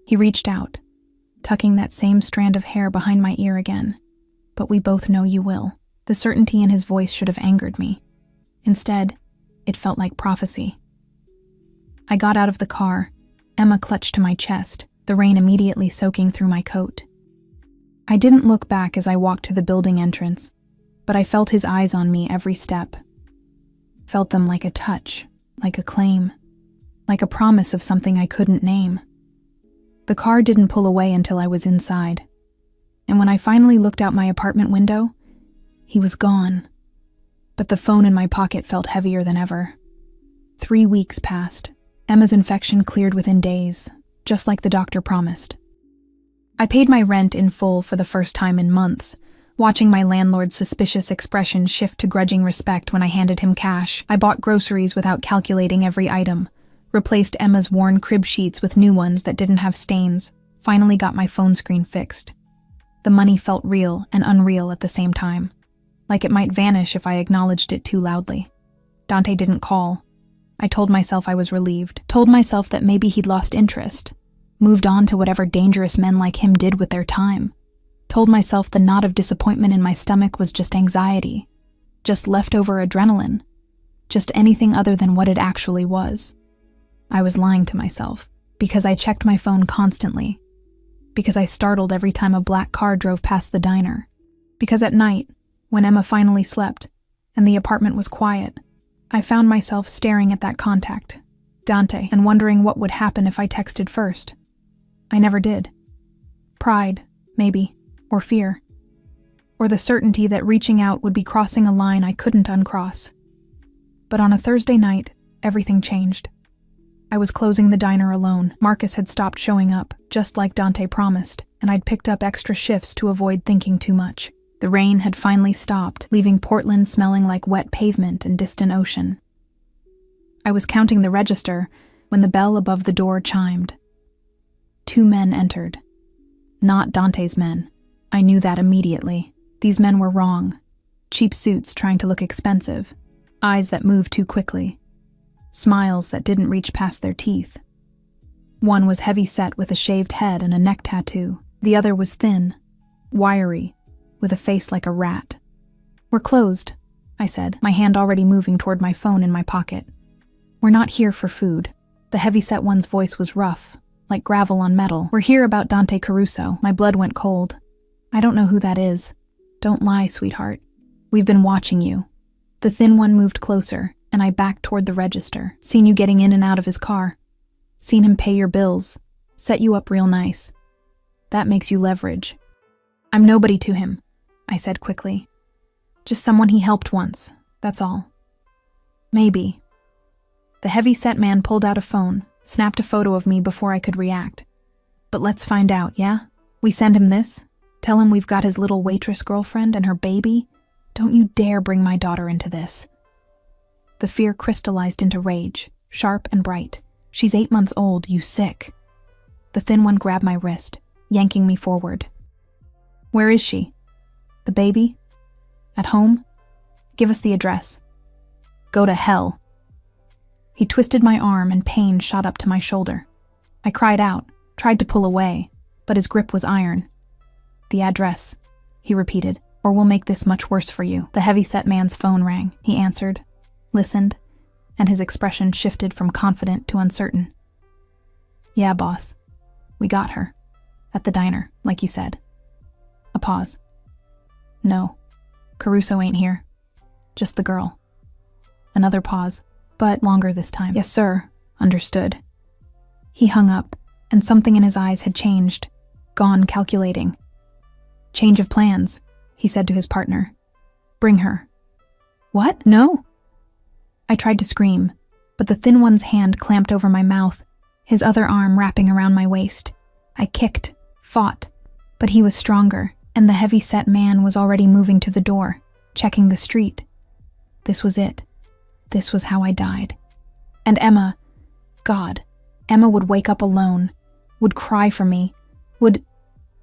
He reached out, tucking that same strand of hair behind my ear again. "But we both know you will." The certainty in his voice should have angered me. Instead, it felt like prophecy. I got out of the car, Emma clutched to my chest, the rain immediately soaking through my coat. I didn't look back as I walked to the building entrance, but I felt his eyes on me every step. Felt them like a touch, like a claim, like a promise of something I couldn't name. The car didn't pull away until I was inside, and when I finally looked out my apartment window, he was gone. But the phone in my pocket felt heavier than ever. 3 weeks passed. Emma's infection cleared within days, just like the doctor promised. I paid my rent in full for the first time in months, watching my landlord's suspicious expression shift to grudging respect when I handed him cash. I bought groceries without calculating every item, replaced Emma's worn crib sheets with new ones that didn't have stains, finally got my phone screen fixed. The money felt real and unreal at the same time, like it might vanish if I acknowledged it too loudly. Dante didn't call. I told myself I was relieved, told myself that maybe he'd lost interest, moved on to whatever dangerous men like him did with their time, told myself the knot of disappointment in my stomach was just anxiety, just leftover adrenaline, just anything other than what it actually was. I was lying to myself, because I checked my phone constantly, because I startled every time a black car drove past the diner, because at night, when Emma finally slept, and the apartment was quiet, I found myself staring at that contact, Dante, and wondering what would happen if I texted first. I never did. Pride, maybe, or fear, or the certainty that reaching out would be crossing a line I couldn't uncross. But on a Thursday night, everything changed. I was closing the diner alone. Marcus had stopped showing up, just like Dante promised, and I'd picked up extra shifts to avoid thinking too much. The rain had finally stopped, leaving Portland smelling like wet pavement and distant ocean. I was counting the register when the bell above the door chimed. 2 men entered. Not Dante's men. I knew that immediately. These men were wrong. Cheap suits trying to look expensive. Eyes that moved too quickly. Smiles that didn't reach past their teeth. One was heavy-set with a shaved head and a neck tattoo. The other was thin, wiry, with a face like a rat. "We're closed," I said, my hand already moving toward my phone in my pocket. "We're not here for food." The heavy-set one's voice was rough, like gravel on metal. "We're here about Dante Caruso." My blood went cold. "I don't know who that is." "Don't lie, sweetheart. We've been watching you." The thin one moved closer, and I backed toward the register. "Seen you getting in and out of his car. Seen him pay your bills. Set you up real nice. That makes you leverage." "I'm nobody to him," I said quickly. "Just someone he helped once, that's all." "Maybe." The heavy-set man pulled out a phone, snapped a photo of me before I could react. "But let's find out, yeah? We send him this? Tell him we've got his little waitress girlfriend and her baby? Don't you dare bring my daughter into this." The fear crystallized into rage, sharp and bright. "She's 8 months old, you sick." The thin one grabbed my wrist, yanking me forward. "Where is she?" "The baby? At home? Give us the address." "Go to hell." He twisted my arm and pain shot up to my shoulder. I cried out, tried to pull away, but his grip was iron. "The address," he repeated, "or we'll make this much worse for you." The heavy-set man's phone rang. He answered, listened, and his expression shifted from confident to uncertain. "Yeah, boss. We got her. At the diner, like you said." A pause. "No, Caruso ain't here. Just the girl." Another pause, but longer this time. "Yes, sir. Understood." He hung up, and something in his eyes had changed, gone calculating. "Change of plans," he said to his partner. "Bring her." "What? No!" I tried to scream, but the thin one's hand clamped over my mouth, his other arm wrapping around my waist. I kicked, fought, but he was stronger, and the heavy-set man was already moving to the door, checking the street. This was it. This was how I died. And Emma, God, Emma would wake up alone, would cry for me, would...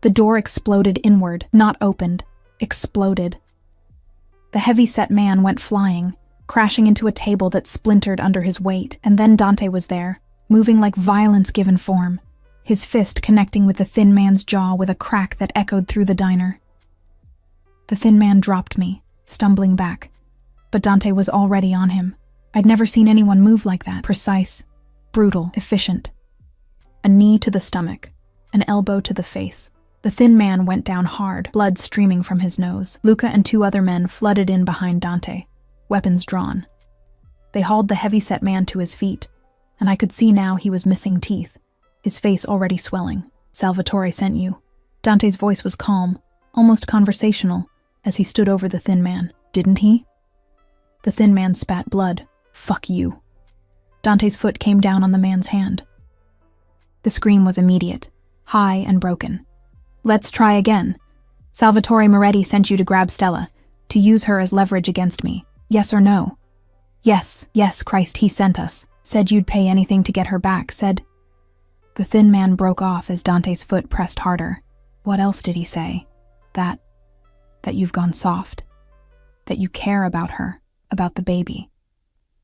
The door exploded inward, not opened, exploded. The heavy-set man went flying, crashing into a table that splintered under his weight, and then Dante was there, moving like violence given form, his fist connecting with the thin man's jaw with a crack that echoed through the diner. The thin man dropped me, stumbling back, but Dante was already on him. I'd never seen anyone move like that, precise, brutal, efficient. A knee to the stomach, an elbow to the face. The thin man went down hard, blood streaming from his nose. Luca and 2 other men flooded in behind Dante, weapons drawn. They hauled the heavy-set man to his feet, and I could see now he was missing teeth, his face already swelling. "Salvatore sent you." Dante's voice was calm, almost conversational, as he stood over the thin man. "Didn't he?" The thin man spat blood. "Fuck you." Dante's foot came down on the man's hand. The scream was immediate, high and broken. "Let's try again. Salvatore Moretti sent you to grab Stella, to use her as leverage against me. Yes or no?" "Yes, yes, Christ, he sent us. Said you'd pay anything to get her back, said..." The thin man broke off as Dante's foot pressed harder. "What else did he say? That you've gone soft. That you care about her, about the baby.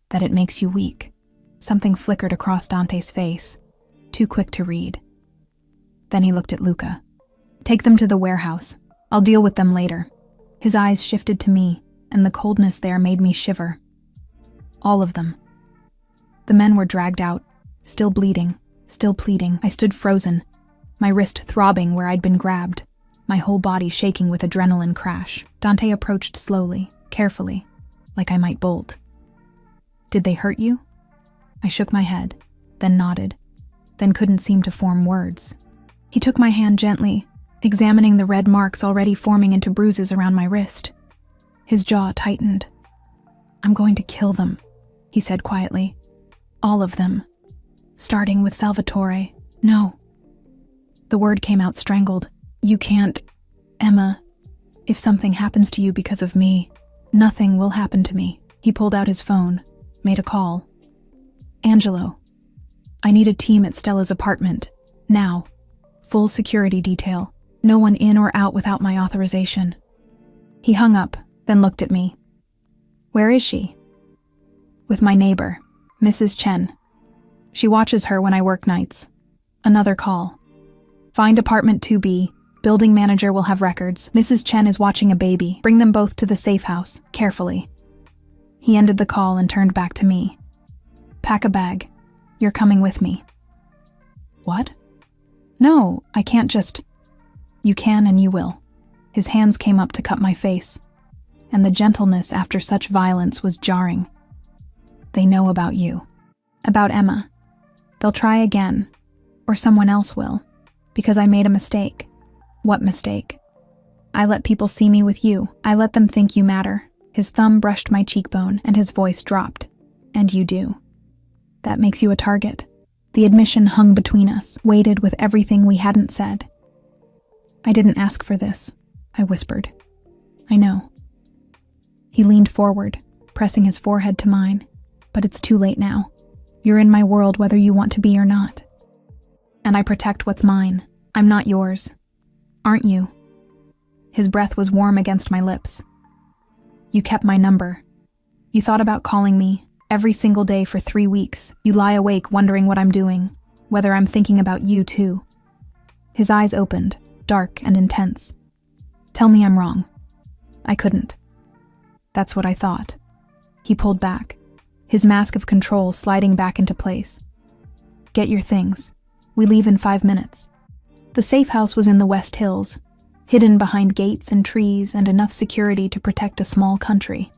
That it makes you weak." Something flickered across Dante's face, too quick to read. Then he looked at Luca. "Take them to the warehouse. I'll deal with them later." His eyes shifted to me, and the coldness there made me shiver. All of them. The men were dragged out, still bleeding, still pleading. I stood frozen, my wrist throbbing where I'd been grabbed, my whole body shaking with adrenaline crash. Dante approached slowly, carefully, like I might bolt. "Did they hurt you?" I shook my head, then nodded, then couldn't seem to form words. He took my hand gently, examining the red marks already forming into bruises around my wrist. His jaw tightened. "I'm going to kill them," he said quietly. "All of them. starting with Salvatore. No. The word came out strangled. You can't. Emma, if something happens to you because of me, nothing will happen to me. He pulled out his phone, made a call. Angelo, I need a team at Stella's apartment. Now. Full security detail. No one in or out without my authorization. He hung up, then looked at me. Where is she? With my neighbor, Mrs. Chen. She watches her when I work nights. Another call. Find apartment 2B. Building manager will have records. Mrs. Chen is watching a baby. Bring them both to the safe house, carefully. He ended the call and turned back to me. Pack a bag. You're coming with me. What? No, I can't just... You can and you will. His hands came up to cut my face, and the gentleness after such violence was jarring. They know about you. About Emma. They'll try again, or someone else will, because I made a mistake. What mistake? I let people see me with you. I let them think you matter. His thumb brushed my cheekbone, and his voice dropped. And you do. That makes you a target. The admission hung between us, weighted with everything we hadn't said. I didn't ask for this, I whispered. I know. He leaned forward, pressing his forehead to mine. But it's too late now. You're in my world whether you want to be or not. And I protect what's mine. I'm not yours. Aren't you? His breath was warm against my lips. You kept my number. You thought about calling me every single day for 3 weeks. You lie awake wondering what I'm doing, whether I'm thinking about you too. His eyes opened, dark and intense. Tell me I'm wrong. I couldn't. That's what I thought. He pulled back, his mask of control sliding back into place. Get your things. We leave in 5 minutes. The safe house was in the West Hills, hidden behind gates and trees and enough security to protect a small country.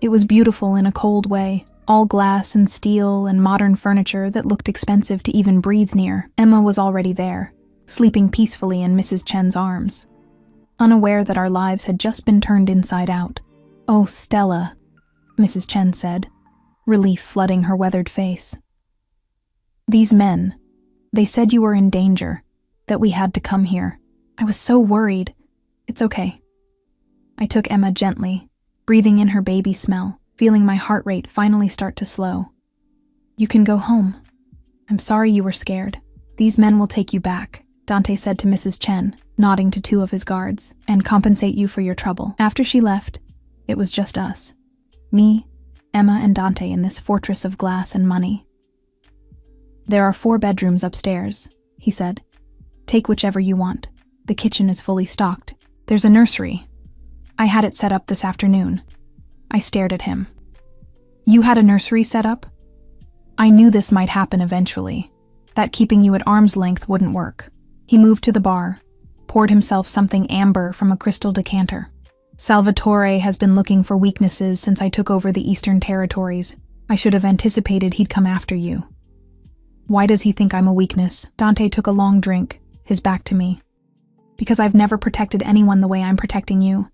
It was beautiful in a cold way, all glass and steel and modern furniture that looked expensive to even breathe near. Emma was already there, sleeping peacefully in Mrs. Chen's arms, unaware that our lives had just been turned inside out. Oh, Stella, Mrs. Chen said, relief flooding her weathered face. These men, they said you were in danger, that we had to come here. I was so worried. It's okay. I took Emma gently, breathing in her baby smell, feeling my heart rate finally start to slow. You can go home. I'm sorry you were scared. These men will take you back, Dante said to Mrs. Chen, nodding to 2 of his guards, and compensate you for your trouble. After she left, it was just us. Me, Emma, and Dante in this fortress of glass and money. There are 4 bedrooms upstairs, he said. Take whichever you want. The kitchen is fully stocked. There's a nursery. I had it set up this afternoon. I stared at him. You had a nursery set up? I knew this might happen eventually, that keeping you at arm's length wouldn't work. He moved to the bar, poured himself something amber from a crystal decanter. Salvatore has been looking for weaknesses since I took over the Eastern Territories. I should have anticipated he'd come after you. Why does he think I'm a weakness? Dante took a long drink, his back to me. Because I've never protected anyone the way I'm protecting you.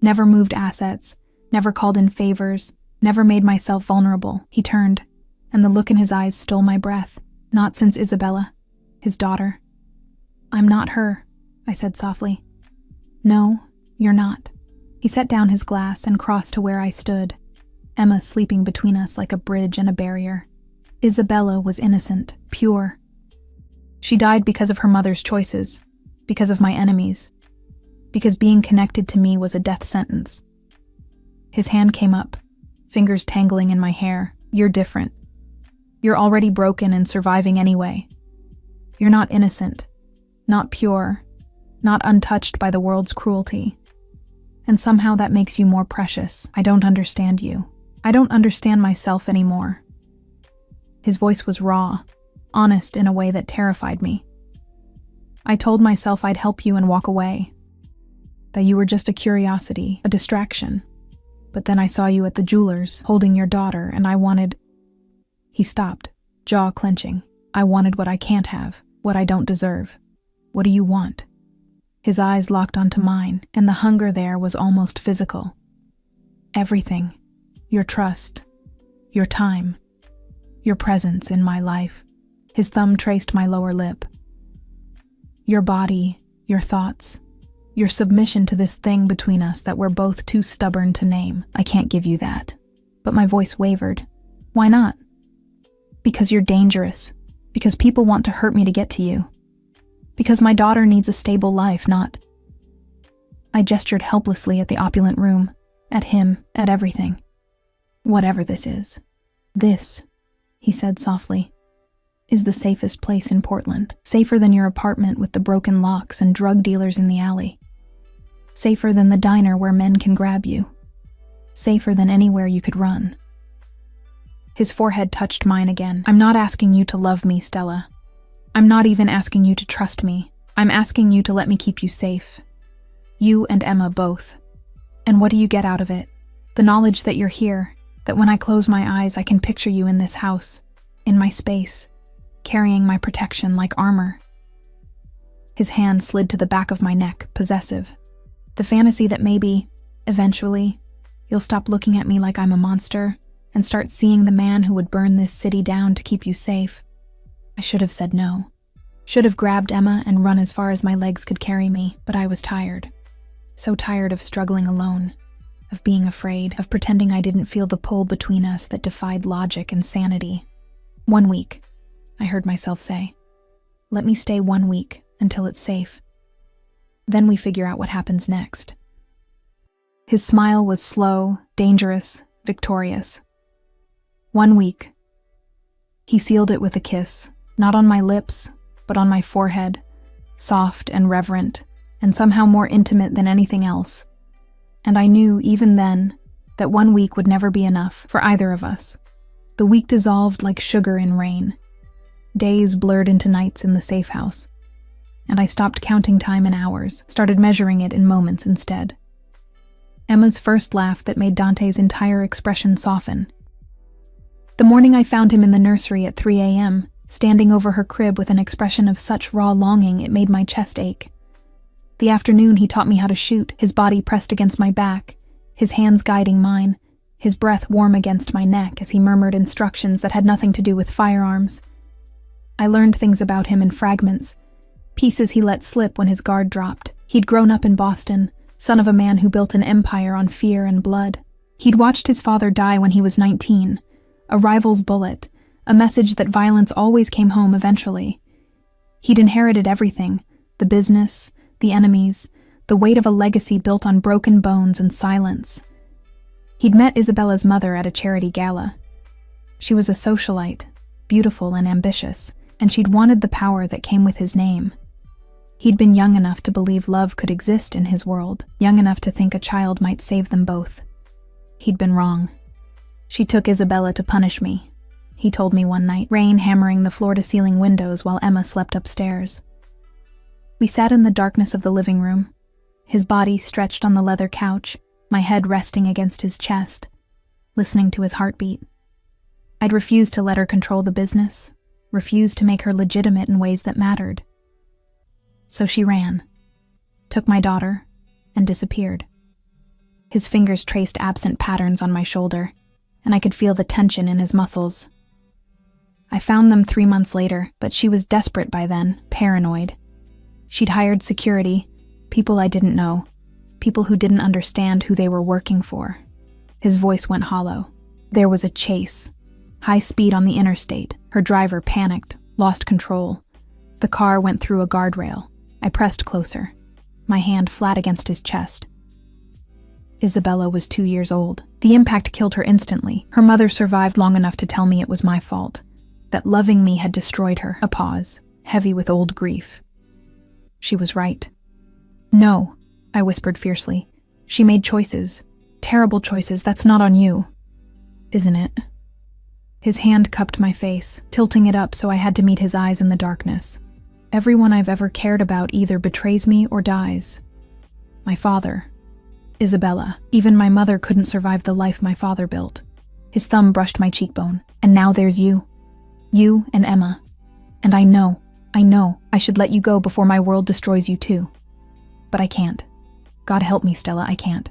Never moved assets, never called in favors, never made myself vulnerable. He turned, and the look in his eyes stole my breath. Not since Isabella, his daughter. I'm not her, I said softly. No, you're not. He set down his glass and crossed to where I stood, Emma sleeping between us like a bridge and a barrier. Isabella was innocent, pure. She died because of her mother's choices, because of my enemies, because being connected to me was a death sentence. His hand came up, fingers tangling in my hair. You're different. You're already broken and surviving anyway. You're not innocent, not pure, not untouched by the world's cruelty. And somehow that makes you more precious. I don't understand you. I don't understand myself anymore. His voice was raw, honest in a way that terrified me. I told myself I'd help you and walk away, that you were just a curiosity, a distraction. But then I saw you at the jeweler's, holding your daughter, and I wanted... He stopped, jaw clenching. I wanted what I can't have, what I don't deserve. What do you want? His eyes locked onto mine, and the hunger there was almost physical. Everything. Your trust. Your time. Your presence in my life. His thumb traced my lower lip. Your body, your thoughts, your submission to this thing between us that we're both too stubborn to name. I can't give you that. But my voice wavered. Why not? Because you're dangerous. Because people want to hurt me to get to you. Because my daughter needs a stable life, not... I gestured helplessly at the opulent room, at him, at everything. Whatever this is. This, he said softly, is the safest place in Portland. Safer than your apartment with the broken locks and drug dealers in the alley. Safer than the diner where men can grab you. Safer than anywhere you could run. His forehead touched mine again. I'm not asking you to love me, Stella. I'm not even asking you to trust me. I'm asking you to let me keep you safe. You and Emma both. And what do you get out of it? The knowledge that you're here, that when I close my eyes I can picture you in this house, in my space, carrying my protection like armor. His hand slid to the back of my neck, possessive. The fantasy that maybe, eventually, you'll stop looking at me like I'm a monster and start seeing the man who would burn this city down to keep you safe. I should have said no. Should have grabbed Emma and run as far as my legs could carry me, but I was tired. So tired of struggling alone, of being afraid, of pretending I didn't feel the pull between us that defied logic and sanity. 1 week, I heard myself say. Let me stay 1 week until it's safe. Then we figure out what happens next. His smile was slow, dangerous, victorious. 1 week. He sealed it with a kiss, not on my lips, but on my forehead, soft and reverent, and somehow more intimate than anything else. And I knew, even then, that 1 week would never be enough for either of us. The week dissolved like sugar in rain. Days blurred into nights in the safe house. And I stopped counting time in hours, started measuring it in moments instead. Emma's first laugh that made Dante's entire expression soften. The morning I found him in the nursery at 3 a.m., standing over her crib with an expression of such raw longing it made my chest ache. The afternoon he taught me how to shoot, his body pressed against my back, his hands guiding mine, his breath warm against my neck as he murmured instructions that had nothing to do with firearms. I learned things about him in fragments, pieces he let slip when his guard dropped. He'd grown up in Boston, son of a man who built an empire on fear and blood. He'd watched his father die when he was 19, a rival's bullet, a message that violence always came home eventually. He'd inherited everything, the business, the enemies, the weight of a legacy built on broken bones and silence. He'd met Isabella's mother at a charity gala. She was a socialite, beautiful and ambitious, and she'd wanted the power that came with his name. He'd been young enough to believe love could exist in his world, young enough to think a child might save them both. He'd been wrong. She took Isabella to punish me, he told me one night, rain hammering the floor-to-ceiling windows while Emma slept upstairs. We sat in the darkness of the living room, his body stretched on the leather couch, my head resting against his chest, listening to his heartbeat. I'd refused to let her control the business, refused to make her legitimate in ways that mattered. So she ran, took my daughter, and disappeared. His fingers traced absent patterns on my shoulder, and I could feel the tension in his muscles. I found them 3 months later, but she was desperate by then, paranoid. She'd hired security, people I didn't know, people who didn't understand who they were working for. His voice went hollow. There was a chase. High speed on the interstate. Her driver panicked, lost control. The car went through a guardrail. I pressed closer, my hand flat against his chest. Isabella was 2 years old. The impact killed her instantly. Her mother survived long enough to tell me it was my fault, that loving me had destroyed her. A pause, heavy with old grief. She was right. No, I whispered fiercely. She made choices. Terrible choices. That's not on you. Isn't it? His hand cupped my face, tilting it up so I had to meet his eyes in the darkness. Everyone I've ever cared about either betrays me or dies. My father. Isabella. Even my mother couldn't survive the life my father built. His thumb brushed my cheekbone. And now there's you. You and Emma. And I know, I should let you go before my world destroys you too. But I can't. God help me, Stella, I can't.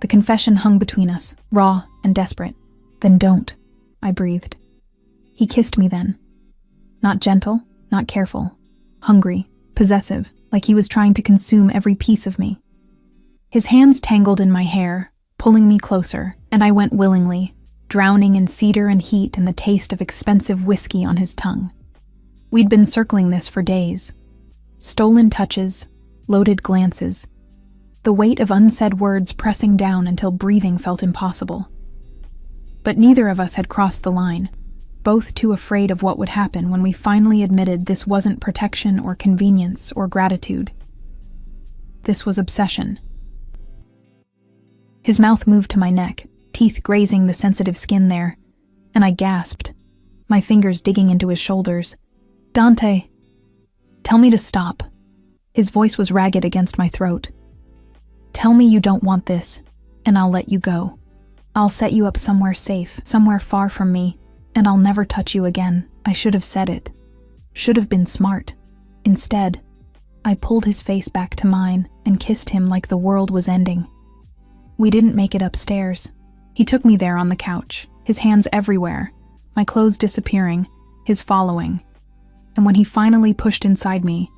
The confession hung between us, raw and desperate. Then don't, I breathed. He kissed me then. Not gentle, not careful. Hungry, possessive, like he was trying to consume every piece of me. His hands tangled in my hair, pulling me closer, and I went willingly, drowning in cedar and heat and the taste of expensive whiskey on his tongue. We'd been circling this for days. Stolen touches, loaded glances, the weight of unsaid words pressing down until breathing felt impossible. But neither of us had crossed the line, both too afraid of what would happen when we finally admitted this wasn't protection or convenience or gratitude. This was obsession. His mouth moved to my neck, teeth grazing the sensitive skin there, and I gasped, my fingers digging into his shoulders. "Dante, tell me to stop." His voice was ragged against my throat. "Tell me you don't want this, and I'll let you go. I'll set you up somewhere safe, somewhere far from me, and I'll never touch you again." I should have said it. Should have been smart. Instead, I pulled his face back to mine and kissed him like the world was ending. We didn't make it upstairs. He took me there on the couch, his hands everywhere, my clothes disappearing, his following. And when he finally pushed inside me,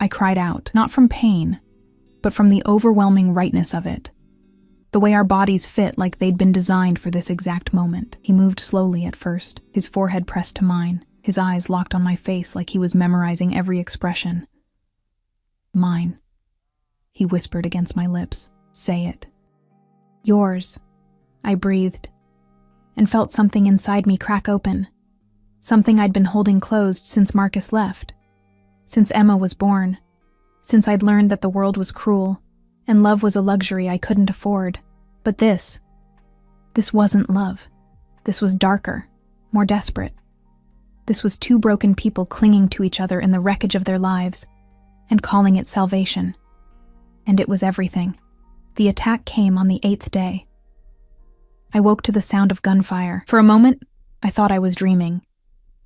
I cried out, not from pain, but from the overwhelming rightness of it. The way our bodies fit like they'd been designed for this exact moment. He moved slowly at first, his forehead pressed to mine, his eyes locked on my face like he was memorizing every expression. "Mine," he whispered against my lips. "Say it." "Yours," I breathed, and felt something inside me crack open. Something I'd been holding closed since Marcus left, since Emma was born, since I'd learned that the world was cruel, and love was a luxury I couldn't afford. But this wasn't love. This was darker, more desperate. This was two broken people clinging to each other in the wreckage of their lives, and calling it salvation. And it was everything. The attack came on the 8th day. I woke to the sound of gunfire. For a moment, I thought I was dreaming.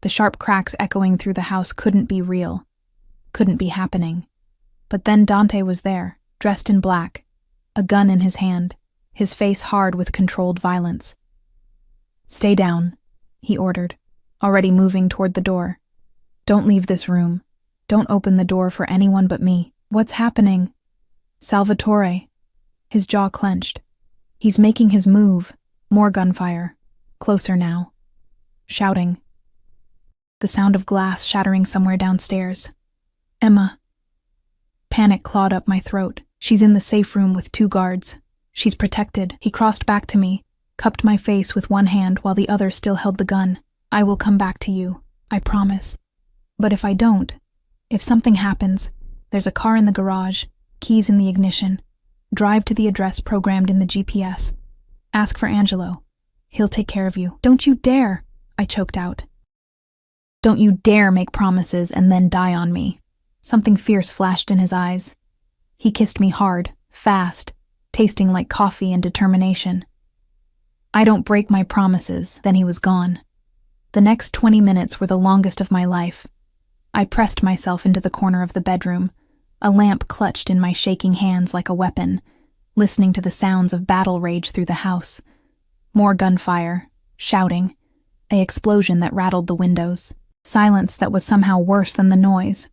The sharp cracks echoing through the house couldn't be real, couldn't be happening. But then Dante was there, dressed in black, a gun in his hand, his face hard with controlled violence. "Stay down," he ordered, already moving toward the door. "Don't leave this room. Don't open the door for anyone but me." "What's happening?" "Salvatore." His jaw clenched. "He's making his move." More gunfire. Closer now. Shouting. The sound of glass shattering somewhere downstairs. "Emma." Panic clawed up my throat. "She's in the safe room with 2 guards. She's protected." He crossed back to me, cupped my face with one hand while the other still held the gun. "I will come back to you. I promise. But if I don't, if something happens, there's a car in the garage, keys in the ignition. Drive to the address programmed in the GPS. Ask for Angelo. He'll take care of you." "Don't you dare," I choked out. "Don't you dare make promises and then die on me." Something fierce flashed in his eyes. He kissed me hard, fast, tasting like coffee and determination. "I don't break my promises." Then he was gone. The next 20 minutes were the longest of my life. I pressed myself into the corner of the bedroom, a lamp clutched in my shaking hands like a weapon, listening to the sounds of battle rage through the house. More gunfire, shouting, an explosion that rattled the windows, silence that was somehow worse than the noise.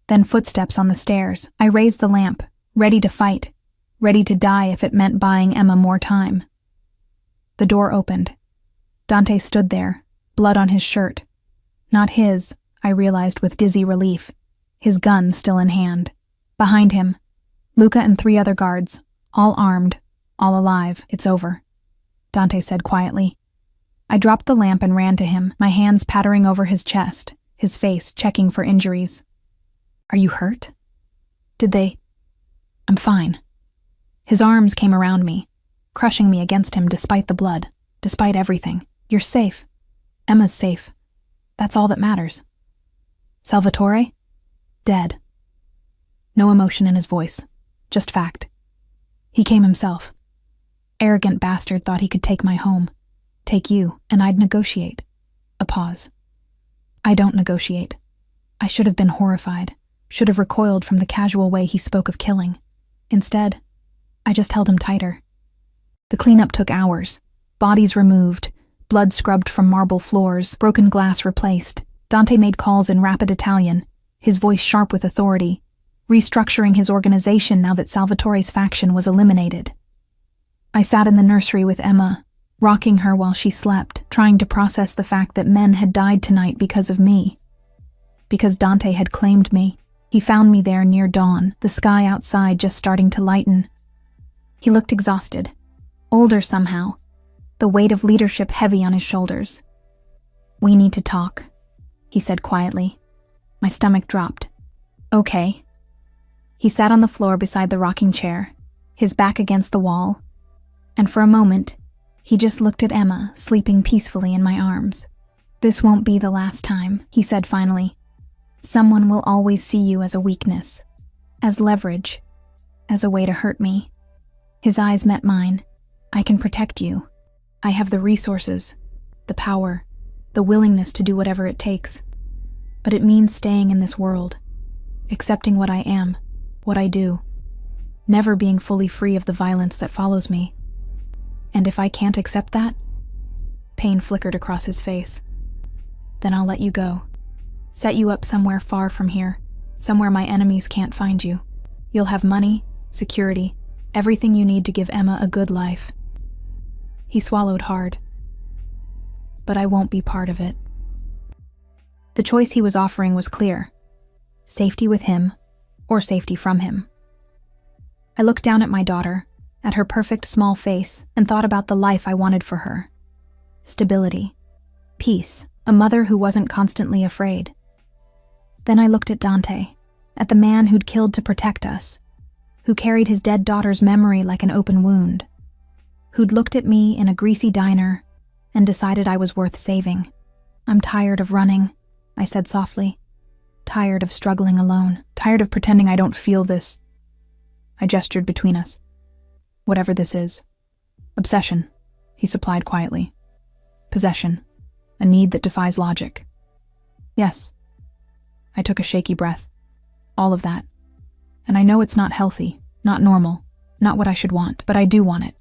Then footsteps on the stairs. I raised the lamp, ready to fight, ready to die if it meant buying Emma more time. The door opened. Dante stood there, blood on his shirt. Not his, I realized with dizzy relief, his gun still in hand. Behind him, Luca and 3 other guards, all armed, all alive. "It's over," Dante said quietly. I dropped the lamp and ran to him, my hands pattering over his chest, his face checking for injuries. "Are you hurt? Did they—" "I'm fine." His arms came around me, crushing me against him despite the blood, despite everything. "You're safe. Emma's safe. That's all that matters." "Salvatore? Dead." No emotion in his voice, just fact. "He came himself. Arrogant bastard thought he could take my home, take you, and I'd negotiate." A pause. "I don't negotiate. I should have been horrified, should have recoiled from the casual way he spoke of killing. Instead, I just held him tighter. The cleanup took hours, bodies removed, blood scrubbed from marble floors, broken glass replaced, Dante made calls in rapid Italian, his voice sharp with authority, restructuring his organization now that Salvatore's faction was eliminated. I sat in the nursery with Emma, rocking her while she slept, trying to process the fact that men had died tonight because of me. Because Dante had claimed me. He found me there near dawn, the sky outside just starting to lighten. He looked exhausted, older somehow, the weight of leadership heavy on his shoulders. "We need to talk," he said quietly. My stomach dropped. "Okay." He sat on the floor beside the rocking chair, his back against the wall, and for a moment, he just looked at Emma, sleeping peacefully in my arms. "This won't be the last time," he said finally. "Someone will always see you as a weakness, as leverage, as a way to hurt me." His eyes met mine. "I can protect you. I have the resources, the power, the willingness to do whatever it takes. But it means staying in this world, accepting what I am, what I do, never being fully free of the violence that follows me. And if I can't accept that," pain flickered across his face, "then I'll let you go. Set you up somewhere far from here, somewhere my enemies can't find you. You'll have money, security, everything you need to give Emma a good life." He swallowed hard. "But I won't be part of it." The choice he was offering was clear: safety with him, or safety from him. I looked down at my daughter, at her perfect small face, and thought about the life I wanted for her. Stability, peace, a mother who wasn't constantly afraid. Then I looked at Dante, at the man who'd killed to protect us, who carried his dead daughter's memory like an open wound, who'd looked at me in a greasy diner and decided I was worth saving. "I'm tired of running," I said softly. "Tired of struggling alone. Tired of pretending I don't feel this." I gestured between us. "Whatever this is." "Obsession," he supplied quietly. "Possession. A need that defies logic." "Yes." I took a shaky breath. "All of that. And I know it's not healthy, not normal, not what I should want, but I do want it.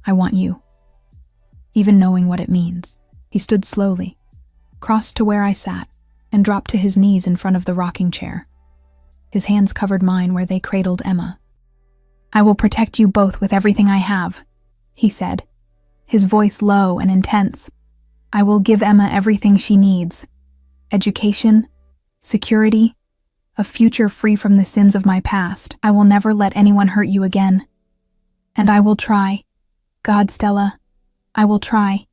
I want you. Even knowing what it means." He stood slowly, crossed to where I sat, and dropped to his knees in front of the rocking chair. His hands covered mine where they cradled Emma. "I will protect you both with everything I have," he said, his voice low and intense. "I will give Emma everything she needs. Education, security, a future free from the sins of my past. I will never let anyone hurt you again. And I will try, God, Stella, I will try,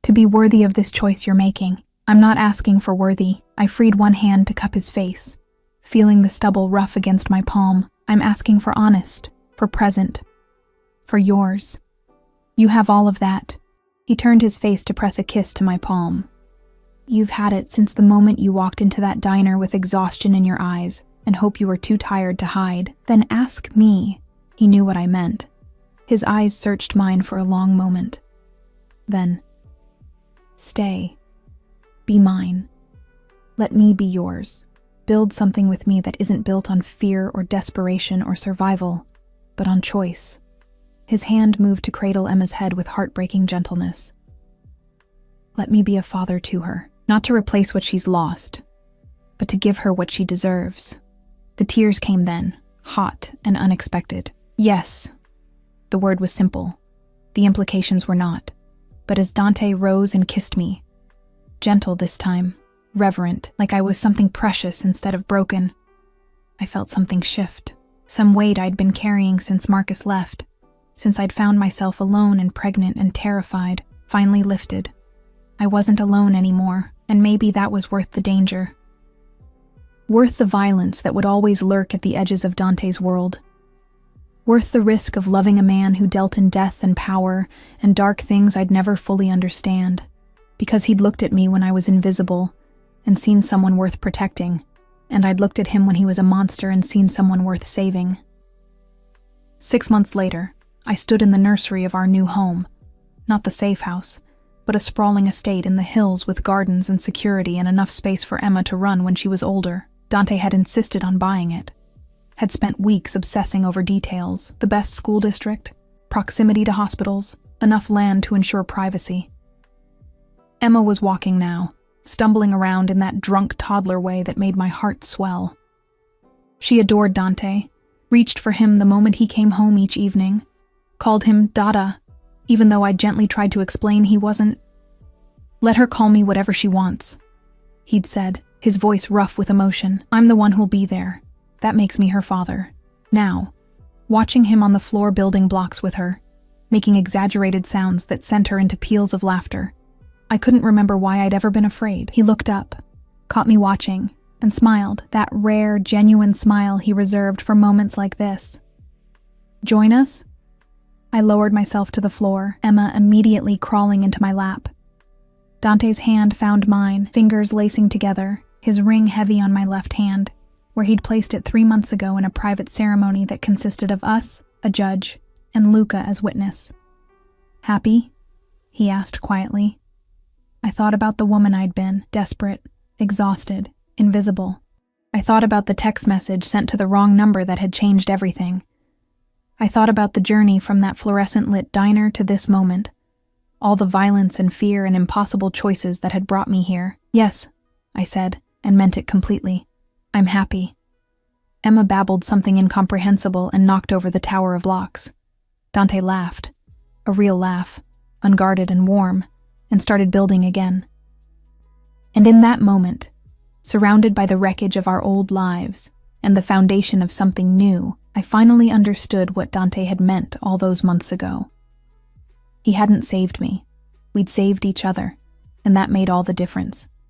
to be worthy of this choice you're making. I'm not asking for worthy." I freed one hand to cup his face, feeling the stubble rough against my palm. "I'm asking for honest, for present, for yours. You have all of that." He turned his face to press a kiss to my palm. "You've had it since the moment you walked into that diner with exhaustion in your eyes and hope you were too tired to hide. Then ask me." He knew what I meant. His eyes searched mine for a long moment. Then, "Stay. Be mine. Let me be yours. Build something with me that isn't built on fear or desperation or survival, but on choice." His hand moved to cradle Emma's head with heartbreaking gentleness. "Let me be a father to her, not to replace what she's lost, but to give her what she deserves." The tears came then, hot and unexpected. "Yes." The word was simple. The implications were not. But as Dante rose and kissed me, gentle this time, reverent, like I was something precious instead of broken, I felt something shift. Some weight I'd been carrying since Marcus left, since I'd found myself alone and pregnant and terrified, finally lifted. I wasn't alone anymore, and maybe that was worth the danger. Worth the violence that would always lurk at the edges of Dante's world. Worth the risk of loving a man who dealt in death and power and dark things I'd never fully understand, because he'd looked at me when I was invisible and seen someone worth protecting, and I'd looked at him when he was a monster and seen someone worth saving. 6 months later, I stood in the nursery of our new home, not the safe house, but a sprawling estate in the hills with gardens and security and enough space for Emma to run when she was older. Dante had insisted on buying it, had spent weeks obsessing over details, the best school district, proximity to hospitals, enough land to ensure privacy. Emma was walking now, stumbling around in that drunk toddler way that made my heart swell. She adored Dante, reached for him the moment he came home each evening, called him Dada, even though I gently tried to explain he wasn't. "Let her call me whatever she wants," he'd said, his voice rough with emotion. "I'm the one who'll be there. That makes me her father." Now, watching him on the floor building blocks with her, making exaggerated sounds that sent her into peals of laughter, I couldn't remember why I'd ever been afraid. He looked up, caught me watching, and smiled, that rare, genuine smile he reserved for moments like this. "Join us?" I lowered myself to the floor, Emma immediately crawling into my lap. Dante's hand found mine, fingers lacing together, his ring heavy on my left hand, where he'd placed it 3 months ago in a private ceremony that consisted of us, a judge, and Luca as witness. "Happy?" he asked quietly. I thought about the woman I'd been, desperate, exhausted, invisible. I thought about the text message sent to the wrong number that had changed everything. I thought about the journey from that fluorescent-lit diner to this moment, all the violence and fear and impossible choices that had brought me here. "Yes," I said, and meant it completely. "I'm happy." Emma babbled something incomprehensible and knocked over the tower of locks. Dante laughed, a real laugh, unguarded and warm, and started building again. And in that moment, surrounded by the wreckage of our old lives and the foundation of something new, I finally understood what Dante had meant all those months ago. He hadn't saved me. We'd saved each other, and that made all the difference.